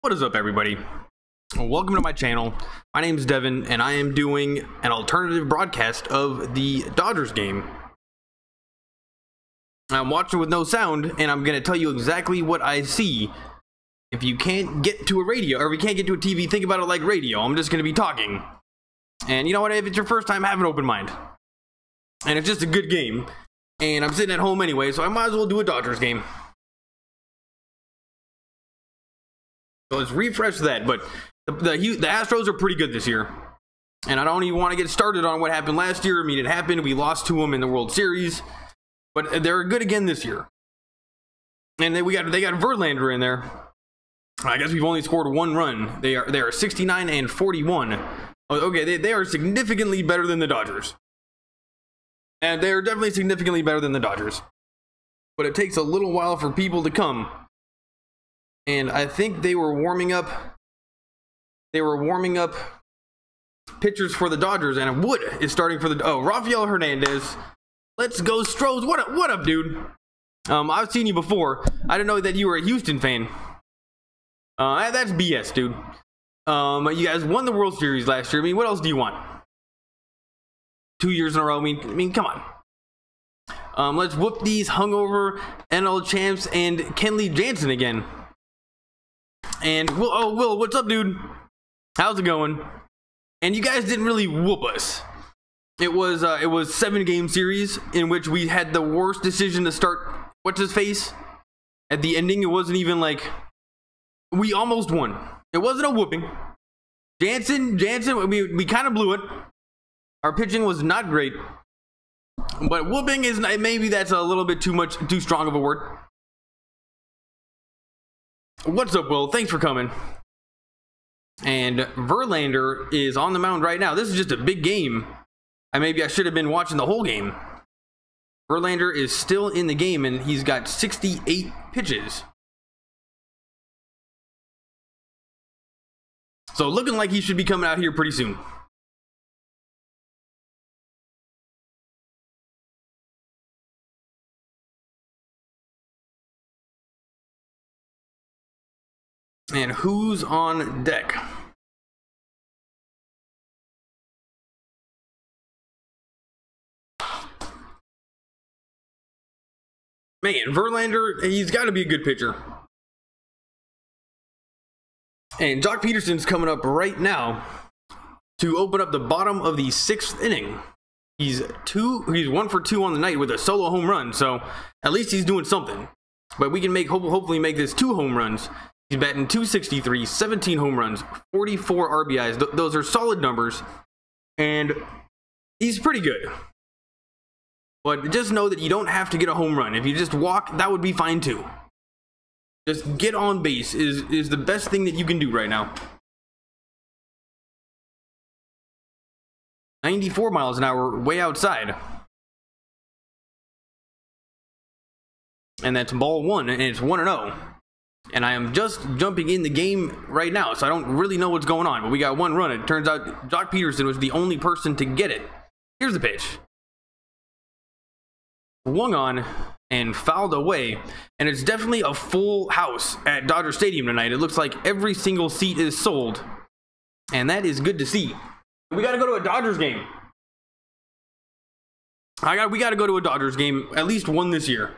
What is up, everybody? Welcome to my channel. My name is Devin, and I am doing an alternative broadcast of the Dodgers game. I'm watching with no sound, and I'm going to tell you exactly what I see. If you can't get to a radio, or if you can't get to a TV, think about it like radio. I'm just going to be talking. And you know what? If it's your first time, have an open mind. And it's just a good game. And I'm sitting at home anyway, so I might as well do a Dodgers game. So let's refresh that, but the Astros are pretty good this year. And I don't even want to get started on what happened last year. I mean, it happened. We lost to them in the World Series. But they're good again this year. And then they got Verlander in there. I guess we've only scored one run. They are 69 and 41. Okay, they are significantly better than the Dodgers. And they're definitely significantly better than the Dodgers. But it takes a little while for people to come. And I think they were warming up pitchers for the Dodgers, and Wood is starting for the Rafael Hernandez. Let's go Stros. What up, dude? I've seen you before. I didn't know that you were a Houston fan. That's BS, dude. You guys won the World Series last year. I mean, what else do you want? 2 years in a row. I mean, come on. Let's whoop these hungover NL champs and Kenley Jansen again. And Will, what's up, dude? How's it going? And you guys didn't really whoop us. It was 7-game series in which we had the worst decision to start. What's his face? At the ending, it wasn't even like we almost won. It wasn't a whooping. Jansen, we kind of blew it. Our pitching was not great, but whooping is maybe that's a little bit too strong of a word. What's up, Will? Thanks for coming. And Verlander is on the mound right now. This is just a big game. Maybe I should have been watching the whole game. Verlander is still in the game, and he's got 68 pitches. So looking like he should be coming out here pretty soon. And who's on deck? Man, Verlander, he's got to be a good pitcher. And Jock Peterson's coming up right now to open up the bottom of the 6th inning. He's 1 for 2 on the night with a solo home run, so at least he's doing something. But we can hopefully make this 2 home runs. He's batting .263, 17 home runs, 44 RBIs. Those are solid numbers, and he's pretty good. But just know that you don't have to get a home run. If you just walk, that would be fine too. Just get on base is the best thing that you can do right now. 94 miles an hour way outside. And that's ball 1, and it's 1-0. And I am just jumping in the game right now, so I don't really know what's going on. But we got 1 run. It turns out Jock Peterson was the only person to get it. Here's the pitch. Swung on and fouled away. And it's definitely a full house at Dodger Stadium tonight. It looks like every single seat is sold. And that is good to see. We got to go to a Dodgers game. We got to go to a Dodgers game, at least one this year.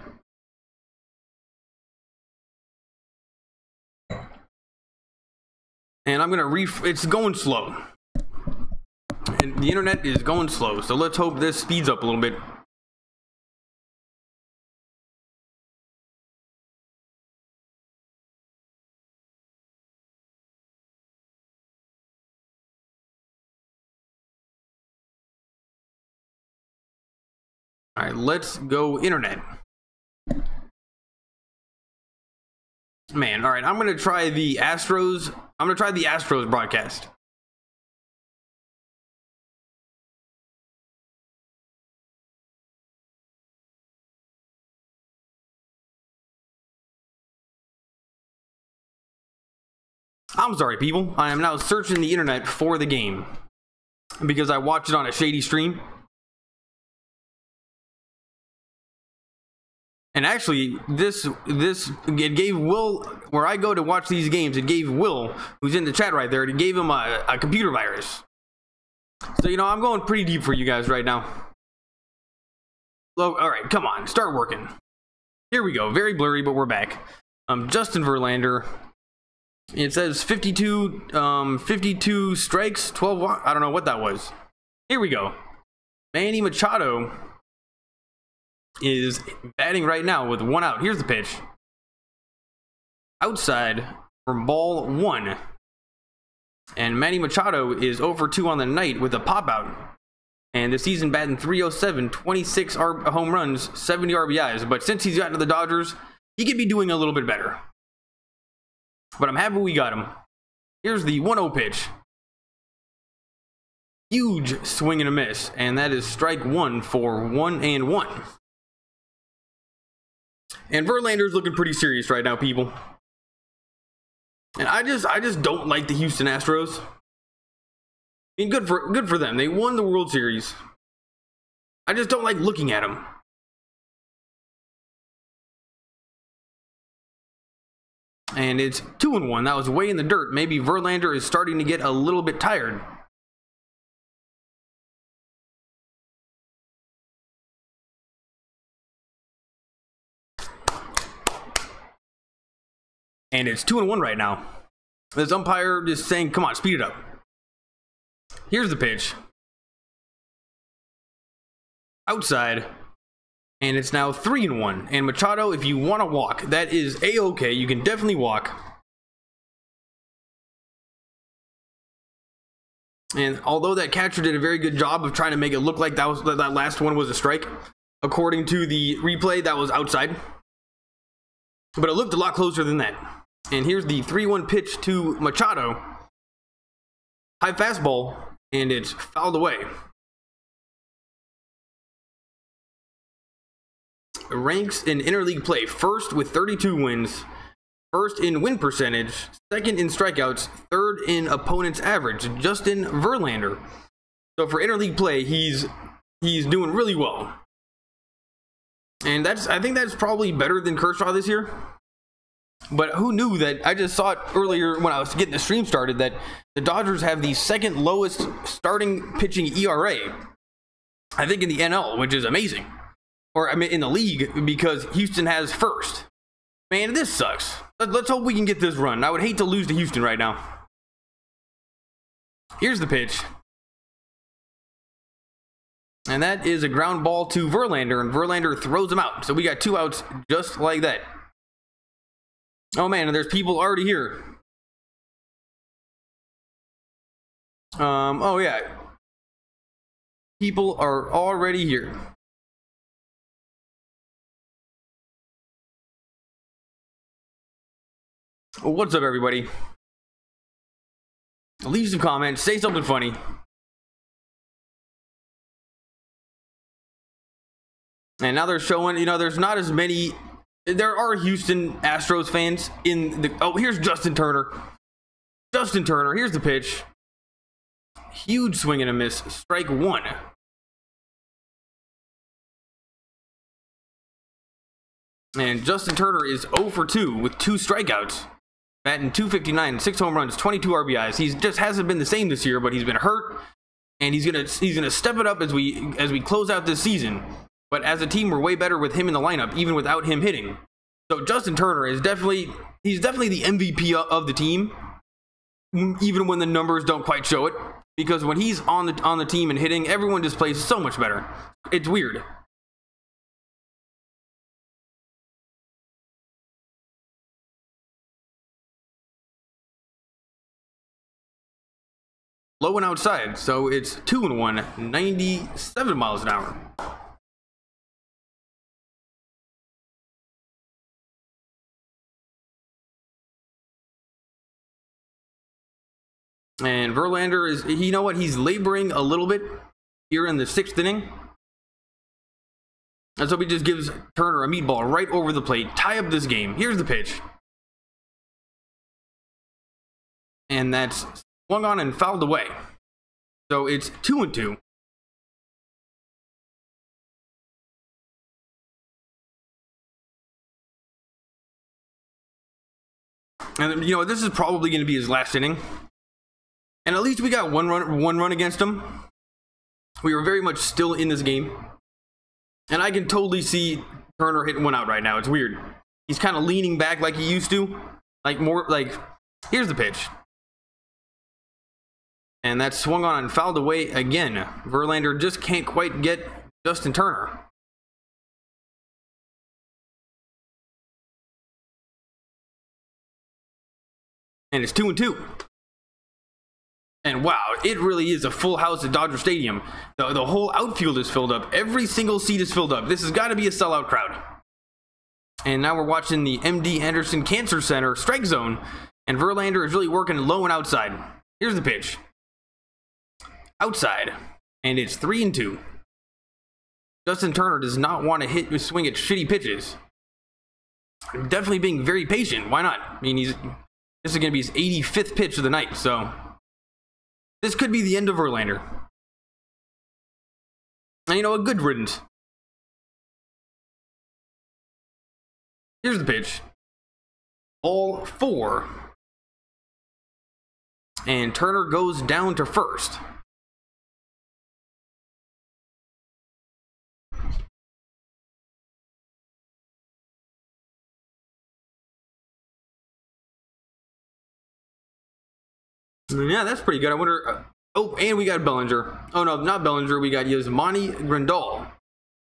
And I'm gonna it's going slow. And the internet is going slow, so let's hope this speeds up a little bit. All right, let's go internet. Man, all right, I'm gonna try the Astros. I'm gonna try the Astros broadcast. I'm sorry, people. I am now searching the internet for the game because I watched it on a shady stream. And actually, it gave Will, where I go to watch these games, it gave Will, who's in the chat right there, it gave him a computer virus. So, you know, I'm going pretty deep for you guys right now. All right, come on, start working. Here we go, very blurry, but we're back. Justin Verlander. It says 52 strikes, 12 walks. I don't know what that was. Here we go. Manny Machado is batting right now with 1 out. Here's the pitch. Outside for ball 1. And Manny Machado is 0 for 2 on the night with a pop out. And the season batting .307, 26 home runs, 70 RBIs. But since he's gotten to the Dodgers, he could be doing a little bit better. But I'm happy we got him. Here's the 1-0 pitch. Huge swing and a miss. And that is strike 1 for 1-1. And Verlander's looking pretty serious right now, people. And I just don't like the Houston Astros. I mean, good for them. They won the World Series. I just don't like looking at them. And it's 2-1. That was way in the dirt. Maybe Verlander is starting to get a little bit tired. And it's 2-1 right now. This umpire just saying, come on, speed it up. Here's the pitch. Outside. And it's now 3-1. And Machado, if you want to walk, that is A-okay. You can definitely walk. And although that catcher did a very good job of trying to make it look like that last one was a strike, according to the replay, that was outside. But it looked a lot closer than that. And here's the 3-1 pitch to Machado. High fastball, and it's fouled away. Ranks in interleague play, first with 32 wins, first in win percentage, second in strikeouts, third in opponent's average. Justin Verlander. So for interleague play, he's doing really well. And I think that's probably better than Kershaw this year. But who knew that? I just saw it earlier when I was getting the stream started that the Dodgers have the second lowest starting pitching ERA, I think, in the NL, which is amazing. Or I mean in the league, because Houston has first. Man, this sucks. Let's hope we can get this run. I would hate to lose to Houston right now. Here's the pitch. And that is a ground ball to Verlander, and Verlander throws him out. So we got 2 outs just like that. Oh man, and there's people already here. Oh yeah. People are already here. What's up, everybody? Leave some comments, say something funny. And now they're showing, you know, there's not as many. There are Houston Astros fans in the. Oh, here's Justin Turner. Justin Turner, here's the pitch. Huge swing and a miss. Strike 1. And Justin Turner is 0 for 2 with 2 strikeouts. Batting .259, 6 home runs, 22 RBIs. He just hasn't been the same this year, but he's been hurt, and he's gonna step it up as we close out this season. But as a team, we're way better with him in the lineup, even without him hitting. So Justin Turner is definitely the MVP of the team, even when the numbers don't quite show it. Because when he's on the team and hitting, everyone just plays so much better. It's weird. Low and outside, so it's 2-1, 97 miles an hour. And Verlander is, you know what, he's laboring a little bit here in the 6th inning. And so he just gives Turner a meatball right over the plate, tie up this game. Here's the pitch. And that's swung on and fouled away. So it's 2-2. And you know, this is probably going to be his last inning. And at least we got one run against him. We are very much still in this game. And I can totally see Turner hitting one out right now. It's weird. He's kind of leaning back like he used to. Like more like, here's the pitch. And that swung on and fouled away again. Verlander just can't quite get Justin Turner. And it's 2-2. And wow, it really is a full house at Dodger Stadium. The whole outfield is filled up. Every single seat is filled up. This has got to be a sellout crowd. And now we're watching the MD Anderson Cancer Center strike zone. And Verlander is really working low and outside. Here's the pitch. Outside. And it's 3-2. Justin Turner does not want to swing at shitty pitches. Definitely being very patient. Why not? I mean, this is going to be his 85th pitch of the night, so this could be the end of Verlander. And you know, a good riddance. Here's the pitch. Ball 4. And Turner goes down to first. Yeah, that's pretty good. I wonder. Oh, and we got Bellinger. Oh, no, not Bellinger. We got Yasmani Grandal.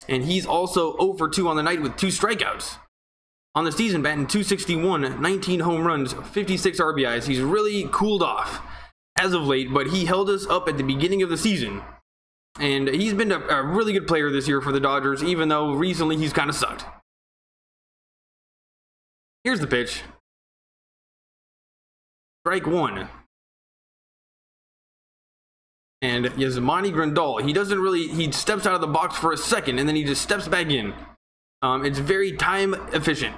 And he's also 0 for 2 on the night with 2 strikeouts. On the season, batting .261, 19 home runs, 56 RBIs. He's really cooled off as of late, but he held us up at the beginning of the season. And he's been a really good player this year for the Dodgers, even though recently he's kind of sucked. Here's the pitch. Strike 1. And Yasmani Grandal, he steps out of the box for a second and then he just steps back in. It's very time efficient.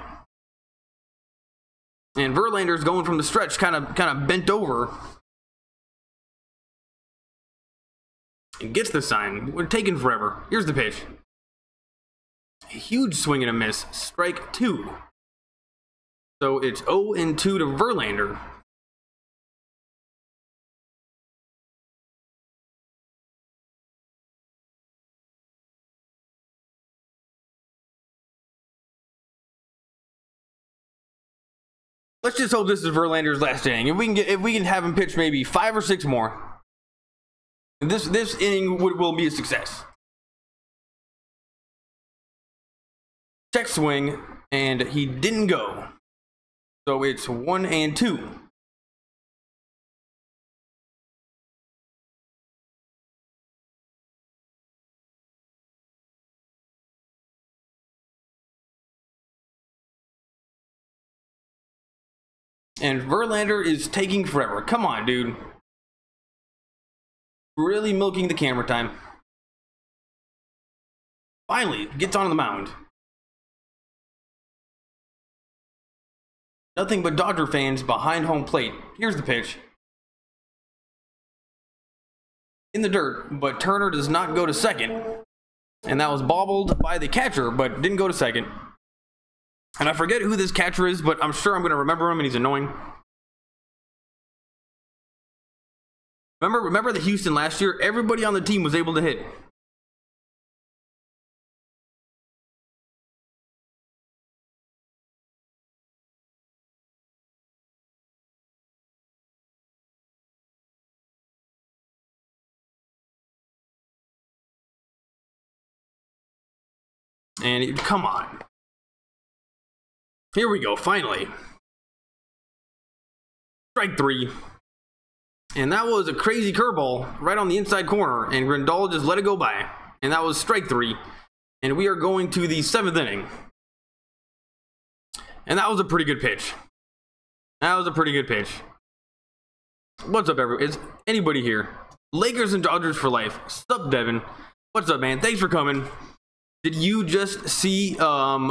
And Verlander's going from the stretch kind of bent over. And gets the sign. We're taking forever. Here's the pitch. A huge swing and a miss. Strike 2. So it's 0-2 to Verlander. Let's just hope this is Verlander's last inning. If we can have him pitch maybe 5 or 6 more, this inning will be a success. Check swing, and he didn't go. So it's 1-2. And Verlander is taking forever. Come on, dude. Really milking the camera time. Finally, gets on the mound. Nothing but Dodger fans behind home plate. Here's the pitch. In the dirt, but Turner does not go to second. And that was bobbled by the catcher, but didn't go to second. And I forget who this catcher is, but I'm sure I'm going to remember him, and he's annoying. Remember the Houston last year? Everybody on the team was able to hit. And come on. Here we go, finally. Strike 3. And that was a crazy curveball right on the inside corner, and Grandal just let it go by. And that was strike 3. And we are going to the 7th inning. And that was a pretty good pitch. That was a pretty good pitch. What's up, everyone? Is anybody here? Lakers and Dodgers for life. Sup, Devin? What's up, man? Thanks for coming. Did you just see Dan,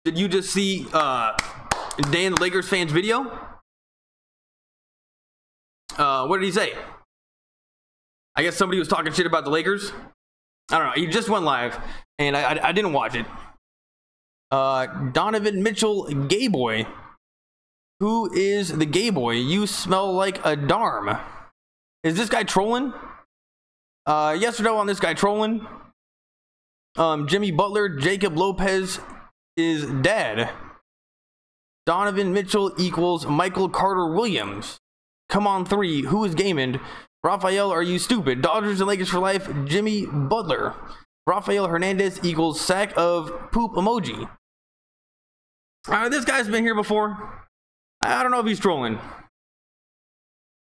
the Lakers fans video? What did he say? I guess somebody was talking shit about the Lakers. I don't know. He just went live, and I didn't watch it. Donovan Mitchell, gay boy. Who is the gay boy? You smell like a darm. Is this guy trolling? Yes or no on this guy trolling? Jimmy Butler, Jacob Lopez is dead. Donovan Mitchell equals Michael Carter Williams. Come on, 3. Who is gaming? Rafael, are you stupid? Dodgers and Lakers for life. Jimmy Butler. Rafael Hernandez equals sack of poop emoji. This guy's been here before. I don't know if he's trolling.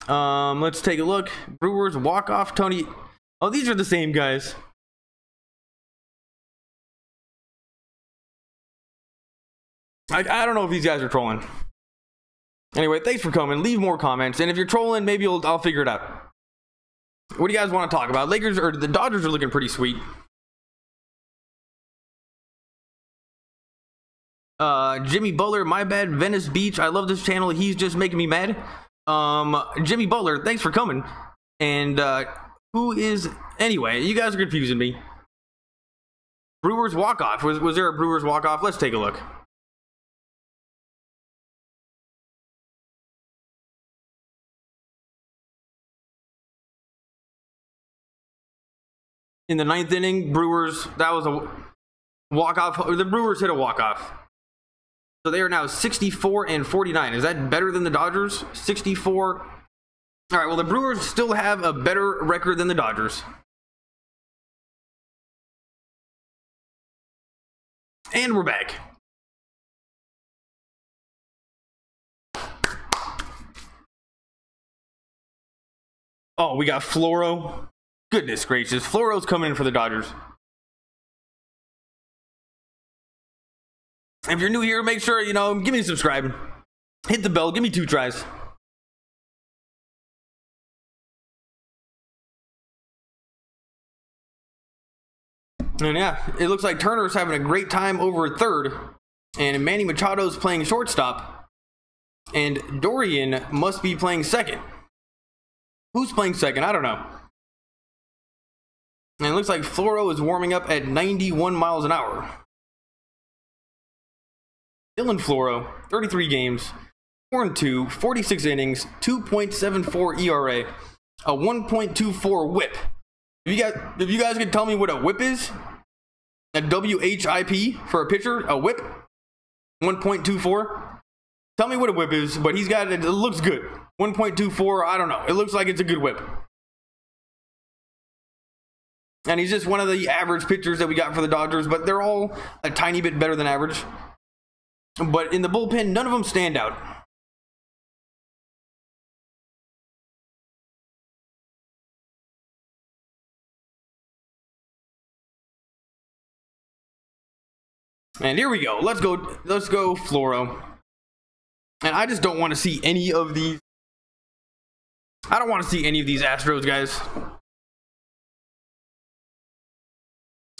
Let's take a look. Brewers walk-off Tony. Oh, these are the same guys. I don't know if these guys are trolling. Anyway, thanks for coming. Leave more comments, and if you're trolling, maybe I'll figure it out. What do you guys want to talk about? Lakers or the Dodgers are looking pretty sweet. Jimmy Butler, my bad. Venice Beach, I love this channel. He's just making me mad. Jimmy Butler, thanks for coming. And who is anyway? You guys are confusing me. Brewers walk off. Was there a Brewers walk off? Let's take a look. In the 9th inning, Brewers, that was a walk-off. The Brewers hit a walk-off. So they are now 64-49. Is that better than the Dodgers? 64. All right, well, the Brewers still have a better record than the Dodgers. And we're back. Oh, we got Floro. Goodness gracious, Floro's coming in for the Dodgers. If you're new here, make sure, give me a subscribe. Hit the bell, give me 2 tries. And yeah, it looks like Turner's having a great time over at third. And Manny Machado's playing shortstop. And Dorian must be playing second. Who's playing second? I don't know. And it looks like Floro is warming up at 91 miles an hour. Dylan Floro, 33 games, 4-2, 46 innings, 2.74 ERA, a 1.24 whip. If you guys could tell me what a whip is, a WHIP for a pitcher, a whip, 1.24. Tell me what a whip is, but he's got it. It looks good. 1.24. I don't know. It looks like it's a good whip. And he's just one of the average pitchers that we got for the Dodgers, but they're all a tiny bit better than average. But in the bullpen, none of them stand out. And here we go. Let's go Floro. And I just don't want to see any of these. I don't want to see any of these Astros guys.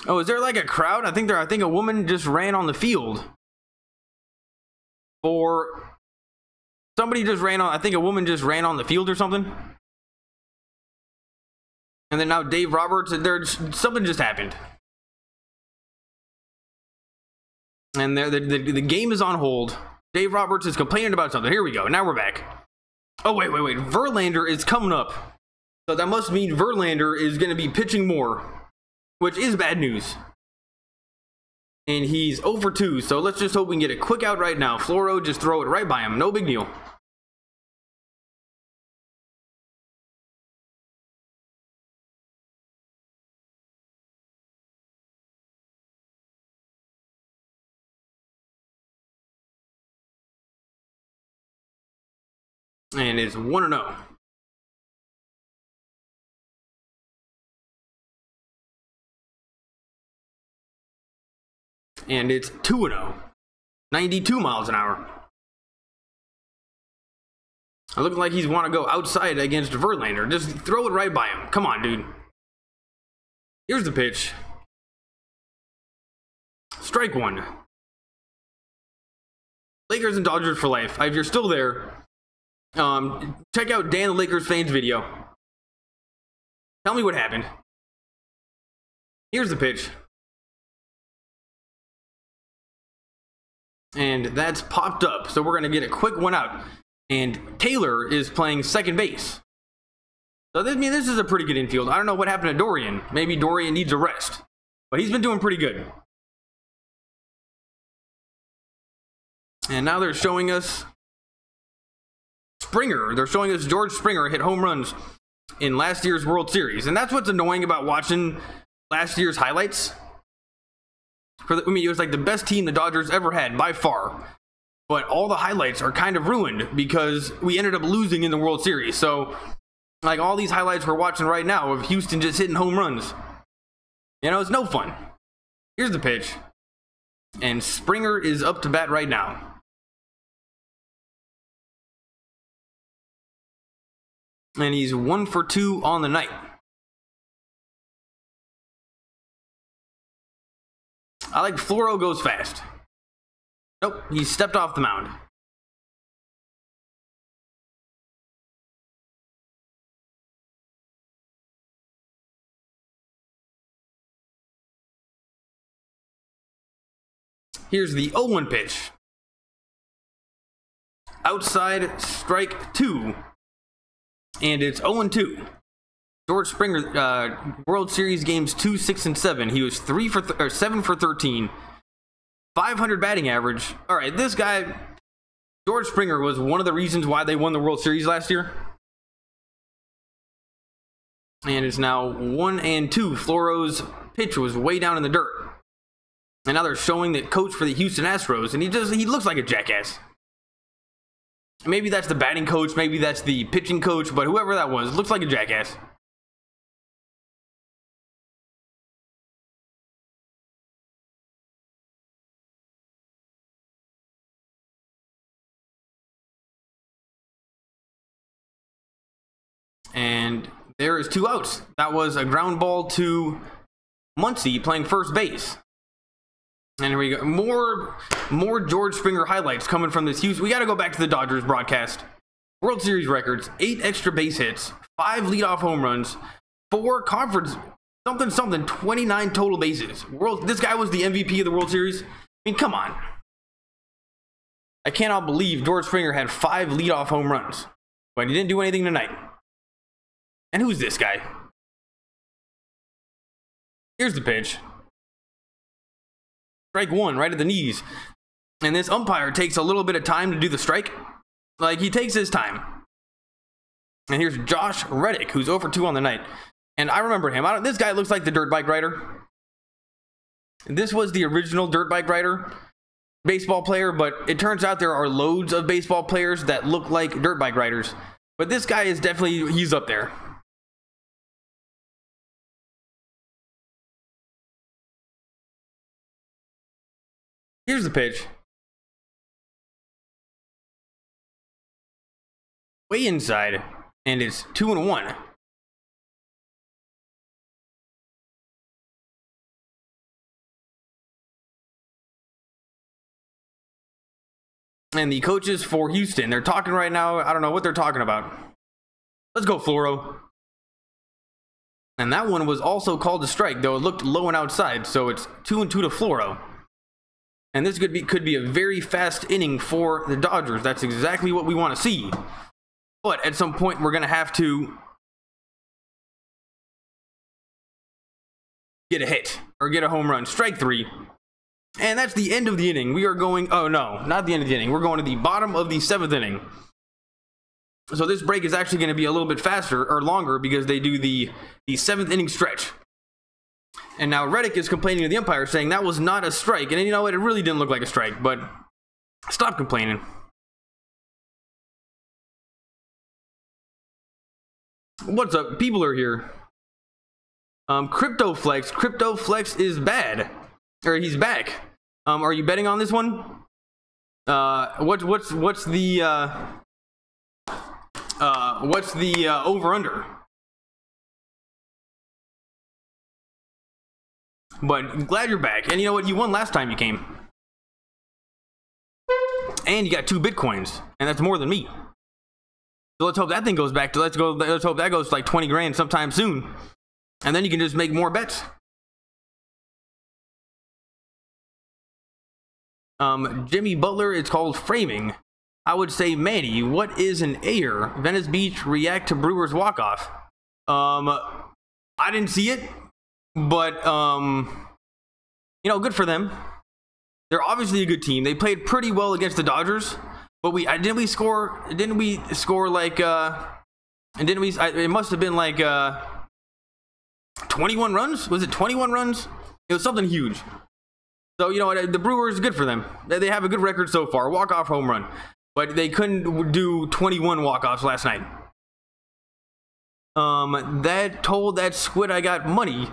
Oh, is there like a crowd? I think a woman just ran on the field. Or somebody just ran on, I think a woman just ran on the field or something. And then now Dave Roberts, something just happened. And the game is on hold. Dave Roberts is complaining about something. Here we go. Now we're back. Oh, wait. Verlander is coming up. So that must mean Verlander is going to be pitching more, which is bad news. And he's 0 for 2, so let's just hope we can get a quick out right now. Floro, just throw it right by him. No big deal. And it's 1-0. And it's 2-0. 92 miles an hour. It looks like he's want to go outside against Verlander. Just throw it right by him. Come on, dude. Here's the pitch. Strike one. Lakers and Dodgers for life. If you're still there, check out Dan the Lakers fans video. Tell me what happened. Here's the pitch. And that's popped up. So we're going to get a quick one out. And Taylor is playing second base. So this is a pretty good infield. I don't know what happened to Dorian. Maybe Dorian needs a rest. But he's been doing pretty good. And now they're showing us Springer. They're showing us George Springer hit home runs in last year's World Series. And that's what's annoying about watching last year's highlights. It was like the best team the Dodgers ever had by far. But all the highlights are kind of ruined because we ended up losing in the World Series. So, like, all these highlights we're watching right now of Houston just hitting home runs, you know, it's no fun. Here's the pitch. And Springer is up to bat right now. And he's 1 for 2 on the night. I like Floro goes fast. Nope, he stepped off the mound. Here's the 0-1 pitch. Outside, strike 2. And it's 0-2. George Springer, World Series games 2, 6, and 7. He was 7 for 13. 500 batting average. All right, this guy, George Springer, was one of the reasons why they won the World Series last year. And it's now 1-2. Floro's pitch was way down in the dirt. And now they're showing the coach for the Houston Astros, and he looks like a jackass. Maybe that's the batting coach, maybe that's the pitching coach, but whoever that was, looks like a jackass. And there is 2 outs. That was a ground ball to Muncy playing first base. And here we go. More George Springer highlights coming from this Houston. We got to go back to the Dodgers broadcast. World Series records, 8 extra base hits, 5 leadoff home runs, 4 conference, 29 total bases. This guy was the MVP of the World Series. I mean, come on. I cannot believe George Springer had 5 leadoff home runs, but he didn't do anything tonight. And who's this guy? Here's the pitch. Strike 1 right at the knees. And this umpire takes a little bit of time to do the strike. Like, he takes his time. And here's Josh Reddick, who's 0 for 2 on the night. And I remember him. This guy looks like the dirt bike rider. This was the original dirt bike rider baseball player, but it turns out there are loads of baseball players that look like dirt bike riders. But this guy is definitely, he's up there. Here's the pitch. Way inside, and it's 2-1. And the coaches for Houston, they're talking right now. I don't know what they're talking about. Let's go, Floro. And that one was also called a strike, though it looked low and outside, so it's 2-2 to Floro. And this could be a very fast inning for the Dodgers. That's exactly what we want to see. But at some point, we're going to have to get a hit or get a home run. Strike 3. And that's the end of the inning. We are going, oh no, not the end of the inning. We're going to the bottom of the 7th inning. So this break is actually going to be a little bit faster or longer because they do the 7th inning stretch. And now Reddick is complaining to the umpire saying that was not a strike. And you know what? It really didn't look like a strike, but stop complaining. What's up? People are here. Cryptoflex is bad. Or he's back. Are you betting on this one? What's the over under? But I'm glad you're back. And you know what? You won last time you came. And you got 2 Bitcoins. And that's more than me. So let's hope that thing goes back to, let's hope that goes to like 20 grand sometime soon. And then you can just make more bets. Jimmy Butler, it's called framing. I would say Manny. What is an air? Venice Beach react to Brewers walk-off. I didn't see it, but you know, good for them. They're obviously a good team. They played pretty well against the Dodgers, but didn't we score like it must have been like 21 runs? Was it 21 runs? It was something huge. So, you know, the Brewers, good for them. They have a good record so far. Walk-off home run. But they couldn't do 21 walk-offs last night. That told that squid I got money.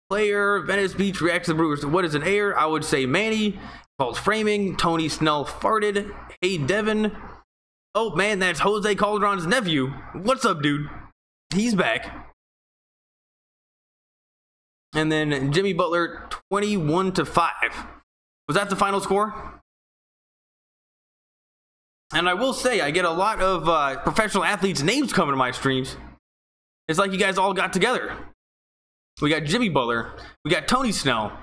Player, Venice Beach reacts to the Brewers. What is an air? I would say Manny. Called framing. Tony Snell farted. Hey, Devin. Oh, man, that's Jose Calderon's nephew. What's up, dude? He's back. And then Jimmy Butler, 21-5. Was that the final score? And I will say, I get a lot of professional athletes' names coming to my streams. It's like you guys all got together. We got Jimmy Butler. We got Tony Snell.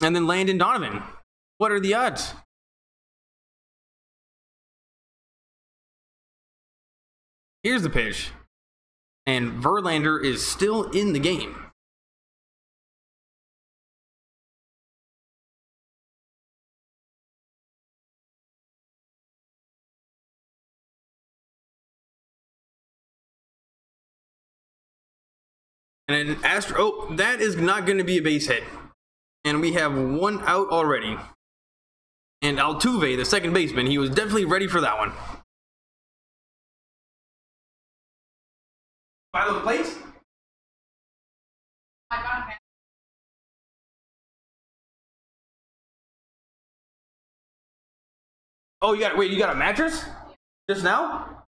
And then Landon Donovan. What are the odds? Here's the pitch. And Verlander is still in the game. And an Astro, oh, that is not going to be a base hit. And we have one out already. And Altuve, the second baseman, he was definitely ready for that one. By the plates? I got it. Oh, you got a mattress? Just now?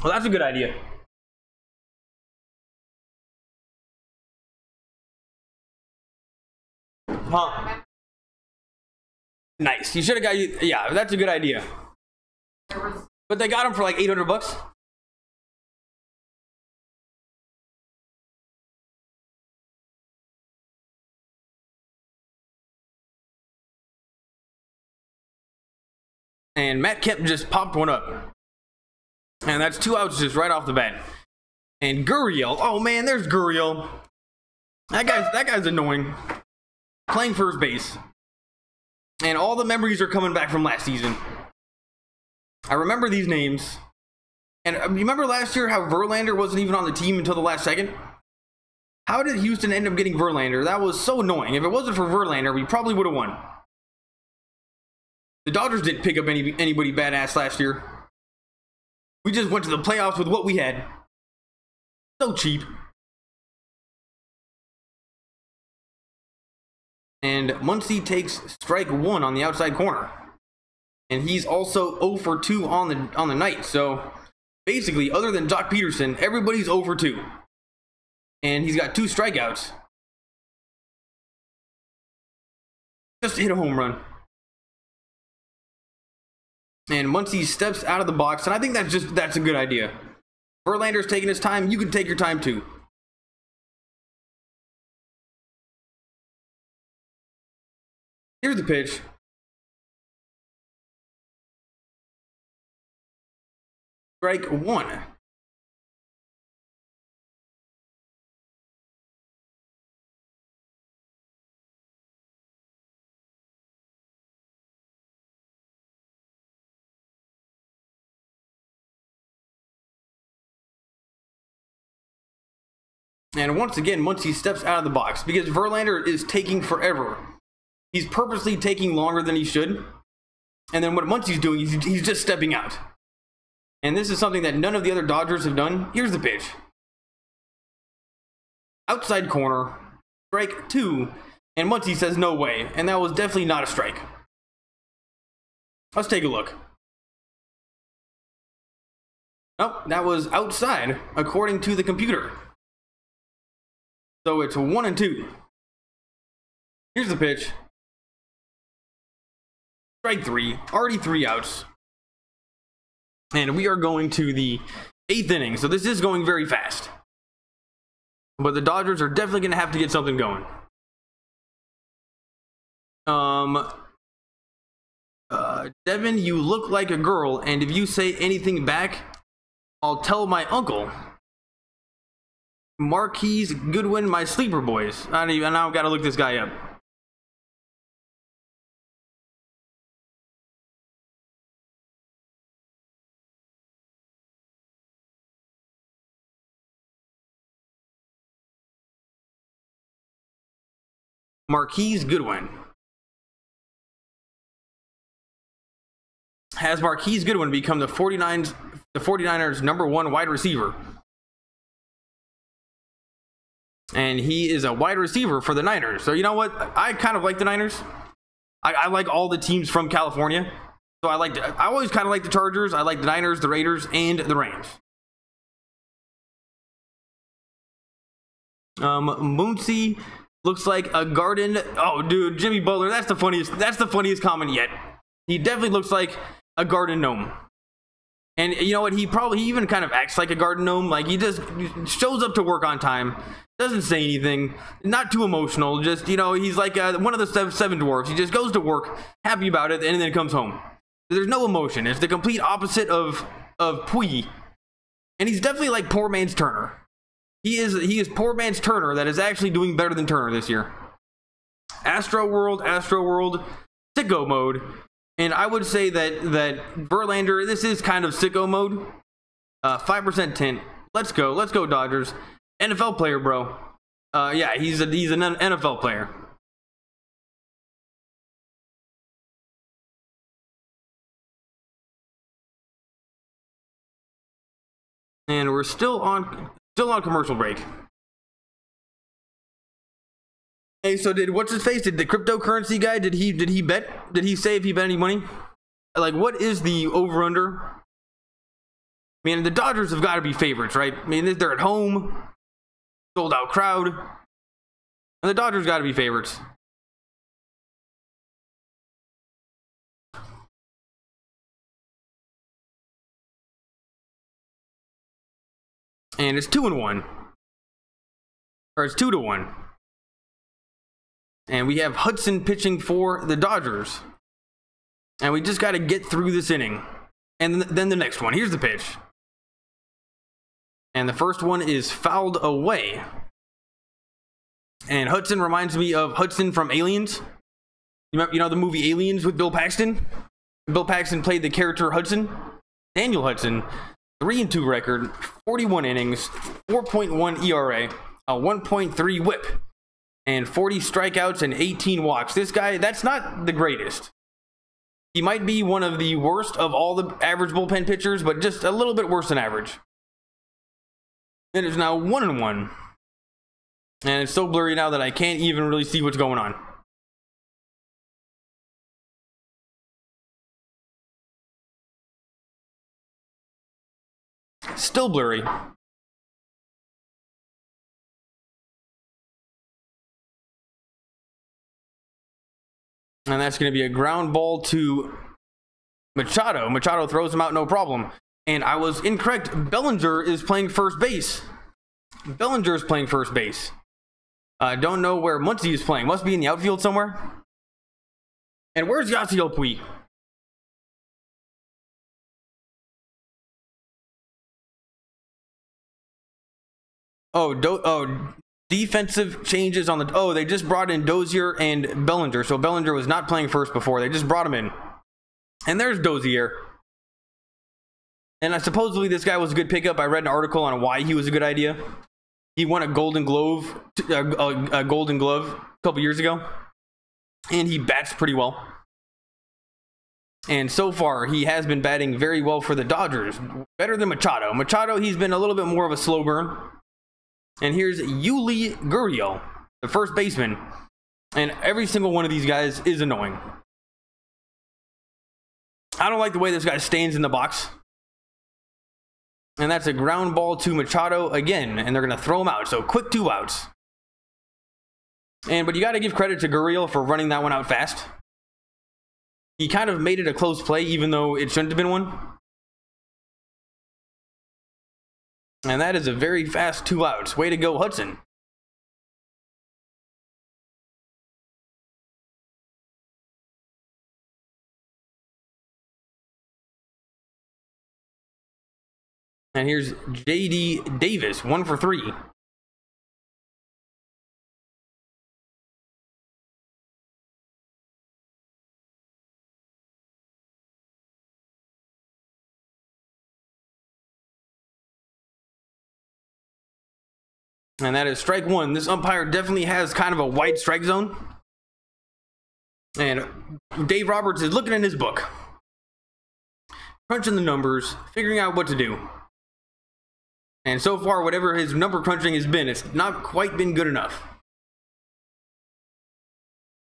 Well, that's a good idea. Huh. Nice. You should have got you. Yeah, that's a good idea. But they got him for like 800 bucks. And Matt Kemp just popped one up. And that's 2 outs just right off the bat. And Gurriel. Oh man, there's Gurriel. That guy's annoying. Playing first base. And all the memories are coming back from last season. I remember these names. And you remember last year how Verlander wasn't even on the team until the last second? How did Houston end up getting Verlander? That was so annoying. If it wasn't for Verlander, we probably would have won. The Dodgers didn't pick up anybody badass last year. We just went to the playoffs with what we had. So cheap. And Muncy takes strike one on the outside corner. And he's also 0 for 2 on the night. So basically, other than Jock Peterson, everybody's 0 for 2. And he's got 2 strikeouts. Just hit a home run. And Muncy steps out of the box, and I think that's a good idea. Verlander's taking his time. You can take your time too. Here's the pitch. Strike one. And once again, Muncy steps out of the box because Verlander is taking forever. He's purposely taking longer than he should. And then what Muncy's doing is he's just stepping out. And this is something that none of the other Dodgers have done. Here's the pitch. Outside corner. Strike 2. And Muncy says no way. And that was definitely not a strike. Let's take a look. Nope, that was outside according to the computer. So it's 1-2. Here's the pitch. Strike 3. Already 3 outs. And we are going to the 8th inning. So this is going very fast. But the Dodgers are definitely going to have to get something going. Um, Devin, you look like a girl, and if you say anything back, I'll tell my uncle. Marquise Goodwin, my sleeper boys. I now gotta look this guy up. Marquise Goodwin. Has Marquise Goodwin become the 49ers' #1 wide receiver? And he is a wide receiver for the Niners. So you know what? I kind of like the Niners. I like all the teams from California. So I always kind of like the Chargers. I like the Niners, the Raiders, and the Rams. Moonsey looks like a garden. Oh, dude, Jimmy Butler. That's the funniest comment yet. He definitely looks like a garden gnome. And you know what? He even kind of acts like a garden gnome. Like he just shows up to work on time, doesn't say anything, not too emotional. Just, you know, he's like one of the seven dwarfs. He just goes to work, happy about it, and then comes home. There's no emotion. It's the complete opposite of Puig. And he's definitely like poor man's Turner. He is poor man's Turner that is actually doing better than Turner this year. Astro World, sicko mode. And I would say that Verlander, this is kind of sicko mode. 5% tint. Let's go Dodgers. NFL player, bro. Yeah, he's an NFL player. And we're still on commercial break. Hey, so what's his face? Did the cryptocurrency guy, did he bet? Did he say if he bet any money? Like, what is the over-under? I mean, the Dodgers have got to be favorites, right? I mean, they're at home, sold out crowd, and the Dodgers got to be favorites. And it's 2-1. Or it's 2-1. And we have Hudson pitching for the Dodgers. And we just got to get through this inning. And then the next one. Here's the pitch. And the first one is fouled away. And Hudson reminds me of Hudson from Aliens. You know the movie Aliens with Bill Paxton? Bill Paxton played the character Hudson. Daniel Hudson. 3-2 record. 41 innings. 4.1 ERA. A 1.3 whip. And 40 strikeouts and 18 walks. This guy, that's not the greatest. He might be one of the worst of all the average bullpen pitchers, but just a little bit worse than average. It is now 1-1. And it's so blurry now that I can't even really see what's going on. Still blurry. And that's going to be a ground ball to Machado. Machado throws him out, no problem. And I was incorrect. Bellinger is playing first base. Bellinger is playing first base. Don't know where Muncy is playing. Must be in the outfield somewhere. And where's Yasiel Puig? Defensive changes on the... Oh, they just brought in Dozier and Bellinger. So Bellinger was not playing first before. They just brought him in. And there's Dozier. And supposedly this guy was a good pickup. I read an article on why he was a good idea. He won a Golden Glove a couple years ago. And he bats pretty well. And so far, he has been batting very well for the Dodgers. Better than Machado. Machado, he's been a little bit more of a slow burn. And here's Yuli Gurriel, the first baseman. And every single one of these guys is annoying. I don't like the way this guy stands in the box. And that's a ground ball to Machado again. And they're going to throw him out. So quick 2 outs. But you got to give credit to Gurriel for running that one out fast. He kind of made it a close play, even though it shouldn't have been one. And that is a very fast 2 outs. Way to go, Hudson. And here's J.D. Davis, 1 for 3. And that is strike 1. This umpire definitely has kind of a wide strike zone. And Dave Roberts is looking in his book, crunching the numbers, figuring out what to do. And so far, whatever his number crunching has been, it's not quite been good enough.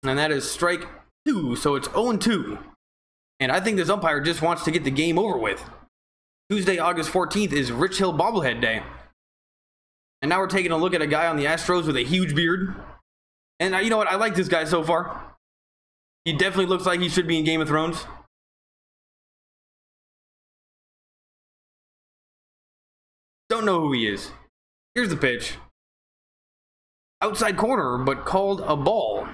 And that is strike 2, so it's 0-2. And I think this umpire just wants to get the game over with. Tuesday, August 14th is Rich Hill Bobblehead Day. And now we're taking a look at a guy on the Astros with a huge beard. And you know what? I like this guy so far. He definitely looks like he should be in Game of Thrones. Don't know who he is. Here's the pitch. Outside corner, but called a ball.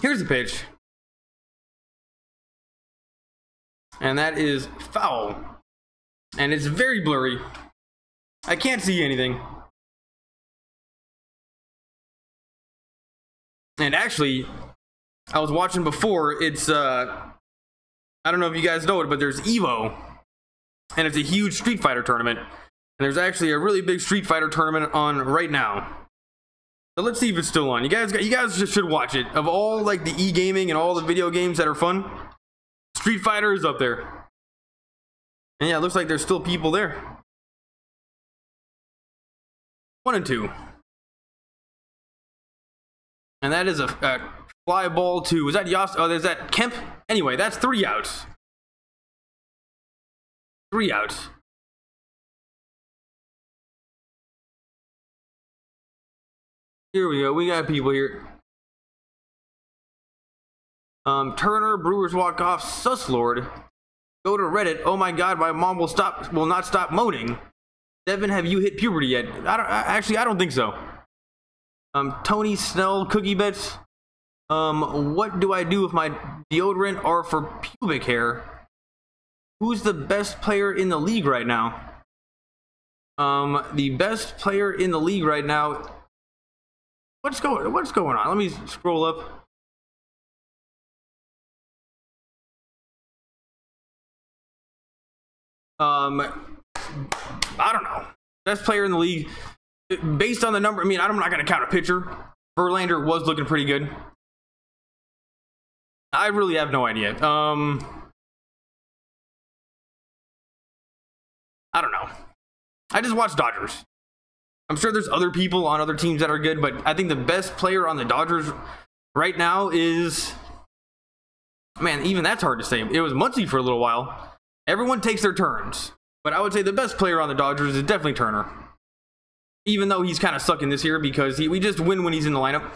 Here's the pitch. And that is foul. And it's very blurry. I can't see anything. And actually, I was watching before. It's, I don't know if you guys know it, but there's Evo. And it's a huge Street Fighter tournament. And there's actually a really big Street Fighter tournament on right now. So let's see if it's still on. You guys just should watch it. Of all like the e-gaming and all the video games that are fun, Street Fighter is up there. And yeah, it looks like there's still people there. 1-2. And that is a fly ball to, was that Yas? Oh, there's that Kemp. Anyway, that's 3 outs. 3 outs. Here we go. We got people here. Turner, Brewers walk off, Suslord. Go to Reddit. Oh my God, my mom will not stop moaning. Devin, have you hit puberty yet? I don't think so. Tony Snell, Cookie Bets. What do I do with my deodorant or for pubic hair? Who's the best player in the league right now? The best player in the league right now. What's going on? Let me scroll up. I don't know. Best player in the league. Based on the number, I mean, I'm not going to count a pitcher. Verlander was looking pretty good. I really have no idea. I don't know. I just watch Dodgers. I'm sure there's other people on other teams that are good, but I think the best player on the Dodgers right now is... Man, even that's hard to say. It was Muncy for a little while. Everyone takes their turns. But I would say the best player on the Dodgers is definitely Turner. Even though he's kind of sucking this year because we just win when he's in the lineup.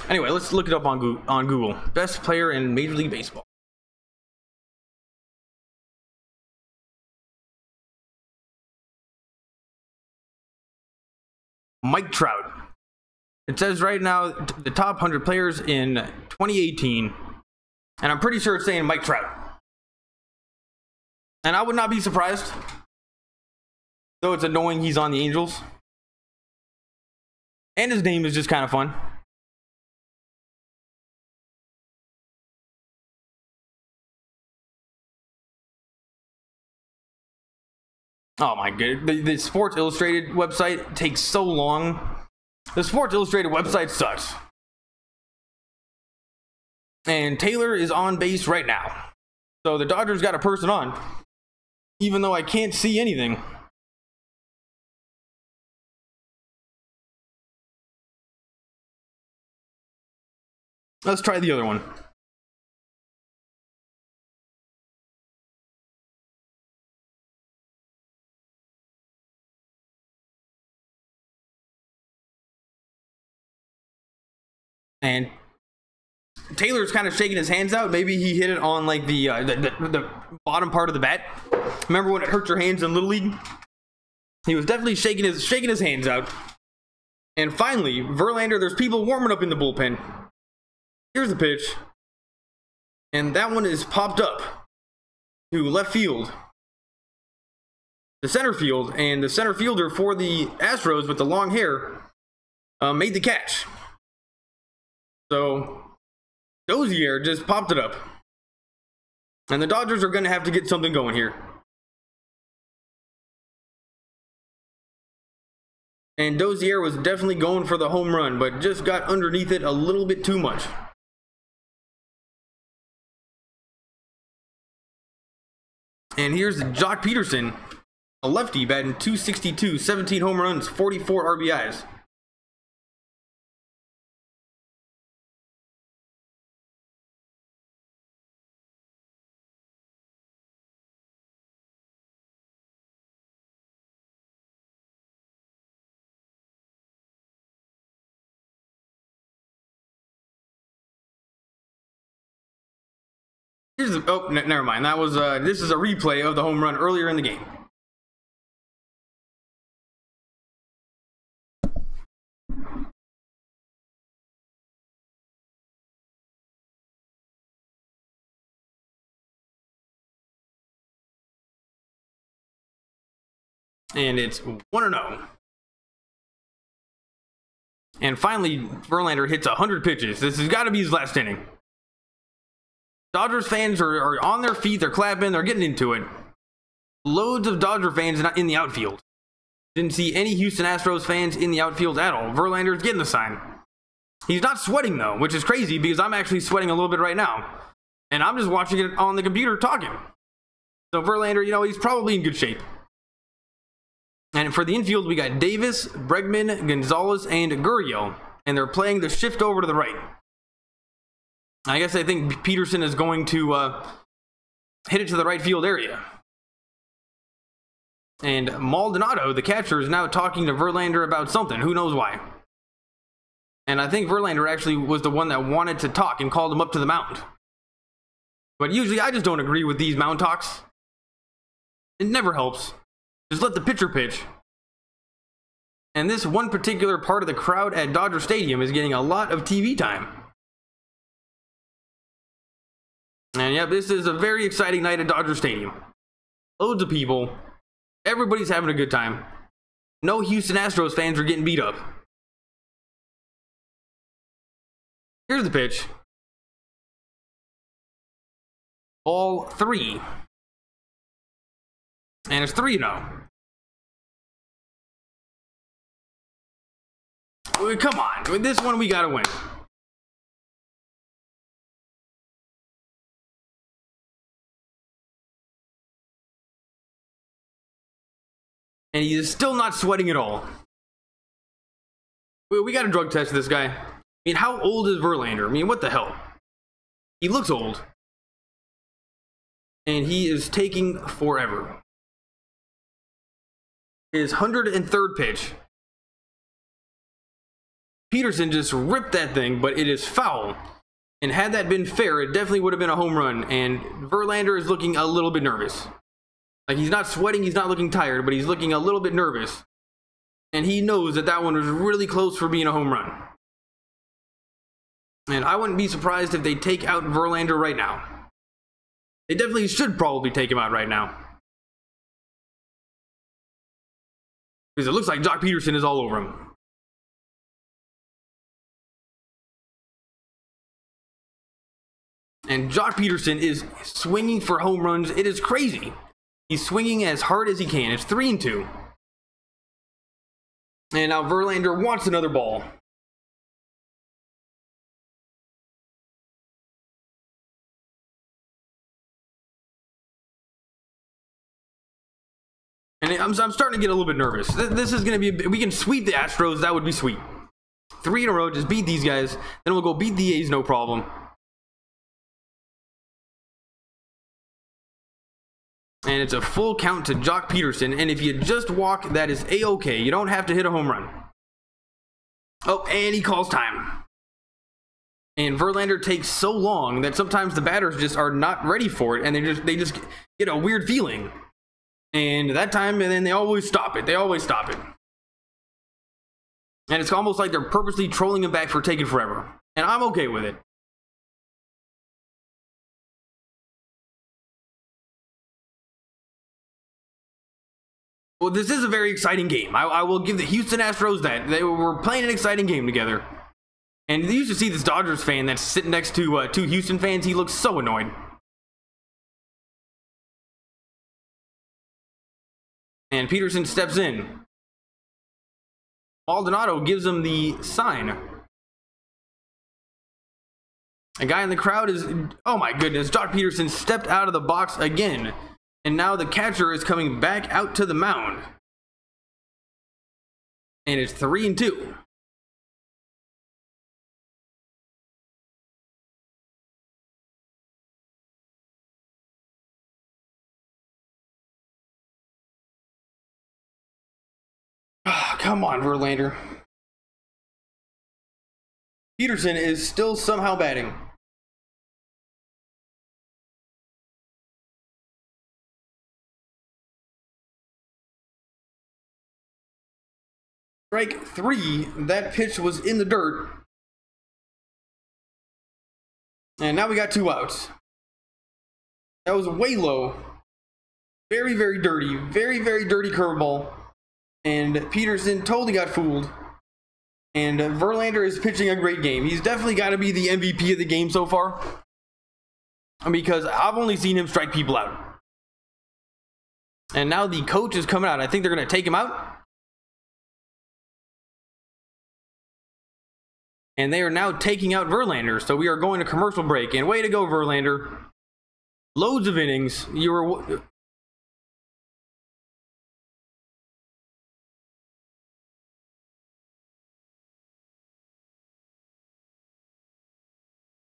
Anyway, let's look it up on Google. Best player in Major League Baseball. Mike Trout. It says right now the top 100 players in 2018. And I'm pretty sure it's saying Mike Trout. And I would not be surprised. Though it's annoying he's on the Angels. And his name is just kind of fun. Oh my god, the Sports Illustrated website takes so long. The Sports Illustrated website sucks. And Taylor is on base right now. So the Dodgers got a person on. Even though I can't see anything. Let's try the other one. And Taylor's kind of shaking his hands out. Maybe he hit it on like the bottom part of the bat. Remember when it hurt your hands in Little League? He was definitely shaking his hands out. And finally, Verlander, there's people warming up in the bullpen. Here's the pitch. And that one is popped up to left field. The center field, and the center fielder for the Astros with the long hair made the catch. So Dozier just popped it up. And the Dodgers are going to have to get something going here. And Dozier was definitely going for the home run, but just got underneath it a little bit too much. And here's Jock Peterson, a lefty, batting .262, 17 home runs, 44 RBIs. Oh, never mind. That was this is a replay of the home run earlier in the game. And it's 1-0. And finally, Verlander hits 100 pitches. This has got to be his last inning. Dodgers fans are on their feet, they're clapping, they're getting into it. Loads of Dodger fans in the outfield. Didn't see any Houston Astros fans in the outfield at all. Verlander's getting the sign. He's not sweating though, which is crazy because I'm actually sweating a little bit right now. And I'm just watching it on the computer talking. So Verlander, you know, he's probably in good shape. And for the infield, we got Davis, Bregman, Gonzalez, and Gurriel. And they're playing the shift over to the right. I guess I think Peterson is going to hit it to the right field area. And Maldonado, the catcher, is now talking to Verlander about something. Who knows why? And I think Verlander actually was the one that wanted to talk and called him up to the mound. But usually I just don't agree with these mound talks. It never helps. Just let the pitcher pitch. And this one particular part of the crowd at Dodger Stadium is getting a lot of TV time. And yeah, this is a very exciting night at Dodger Stadium. Loads of people. Everybody's having a good time. No Houston Astros fans are getting beat up. Here's the pitch. Ball 3. And it's 3-0. Come on. With this one, we gotta win. And he is still not sweating at all. We got to drug test this guy. I mean, how old is Verlander? I mean, what the hell? He looks old. And he is taking forever. His 103rd pitch. Peterson just ripped that thing, but it is foul. And had that been fair, it definitely would have been a home run. And Verlander is looking a little bit nervous. Like, he's not sweating, he's not looking tired, but he's looking a little bit nervous. And he knows that that one was really close for being a home run. And I wouldn't be surprised if they take out Verlander right now. They definitely should probably take him out right now. Because it looks like Jock Peterson is all over him. And Jock Peterson is swinging for home runs. It is crazy. He's swinging as hard as he can. It's 3-2. And now Verlander wants another ball. And I'm starting to get a little bit nervous. This is going to be... We can sweep the Astros. That would be sweet. 3 in a row. Just beat these guys. Then we'll go beat the A's. No problem. And it's a full count to Jock Peterson. And if you just walk, that is A-okay. You don't have to hit a home run. Oh, and he calls time. And Verlander takes so long that sometimes the batters just are not ready for it, and they just get a weird feeling. And that time, and then they always stop it. They always stop it. And it's almost like they're purposely trolling him back for taking forever. And I'm okay with it. Well, this is a very exciting game. I will give the Houston Astros that. They were playing an exciting game together. And you should see this Dodgers fan that's sitting next to two Houston fans. He looks so annoyed. And Peterson steps in. Maldonado gives him the sign. A guy in the crowd is... Oh my goodness. Jock Peterson stepped out of the box again. And now the catcher is coming back out to the mound. And it's 3-2. Come on, Verlander. Peterson is still somehow batting. Strike 3. That pitch was in the dirt. And now we got 2 outs. That was way low. Very, very dirty. Very, very dirty curveball. And Peterson totally got fooled. And Verlander is pitching a great game. He's definitely got to be the MVP of the game so far. Because I've only seen him strike people out. And now the coach is coming out. I think they're going to take him out. And they are now taking out Verlander. So we are going to commercial break. And way to go, Verlander. Loads of innings. You were...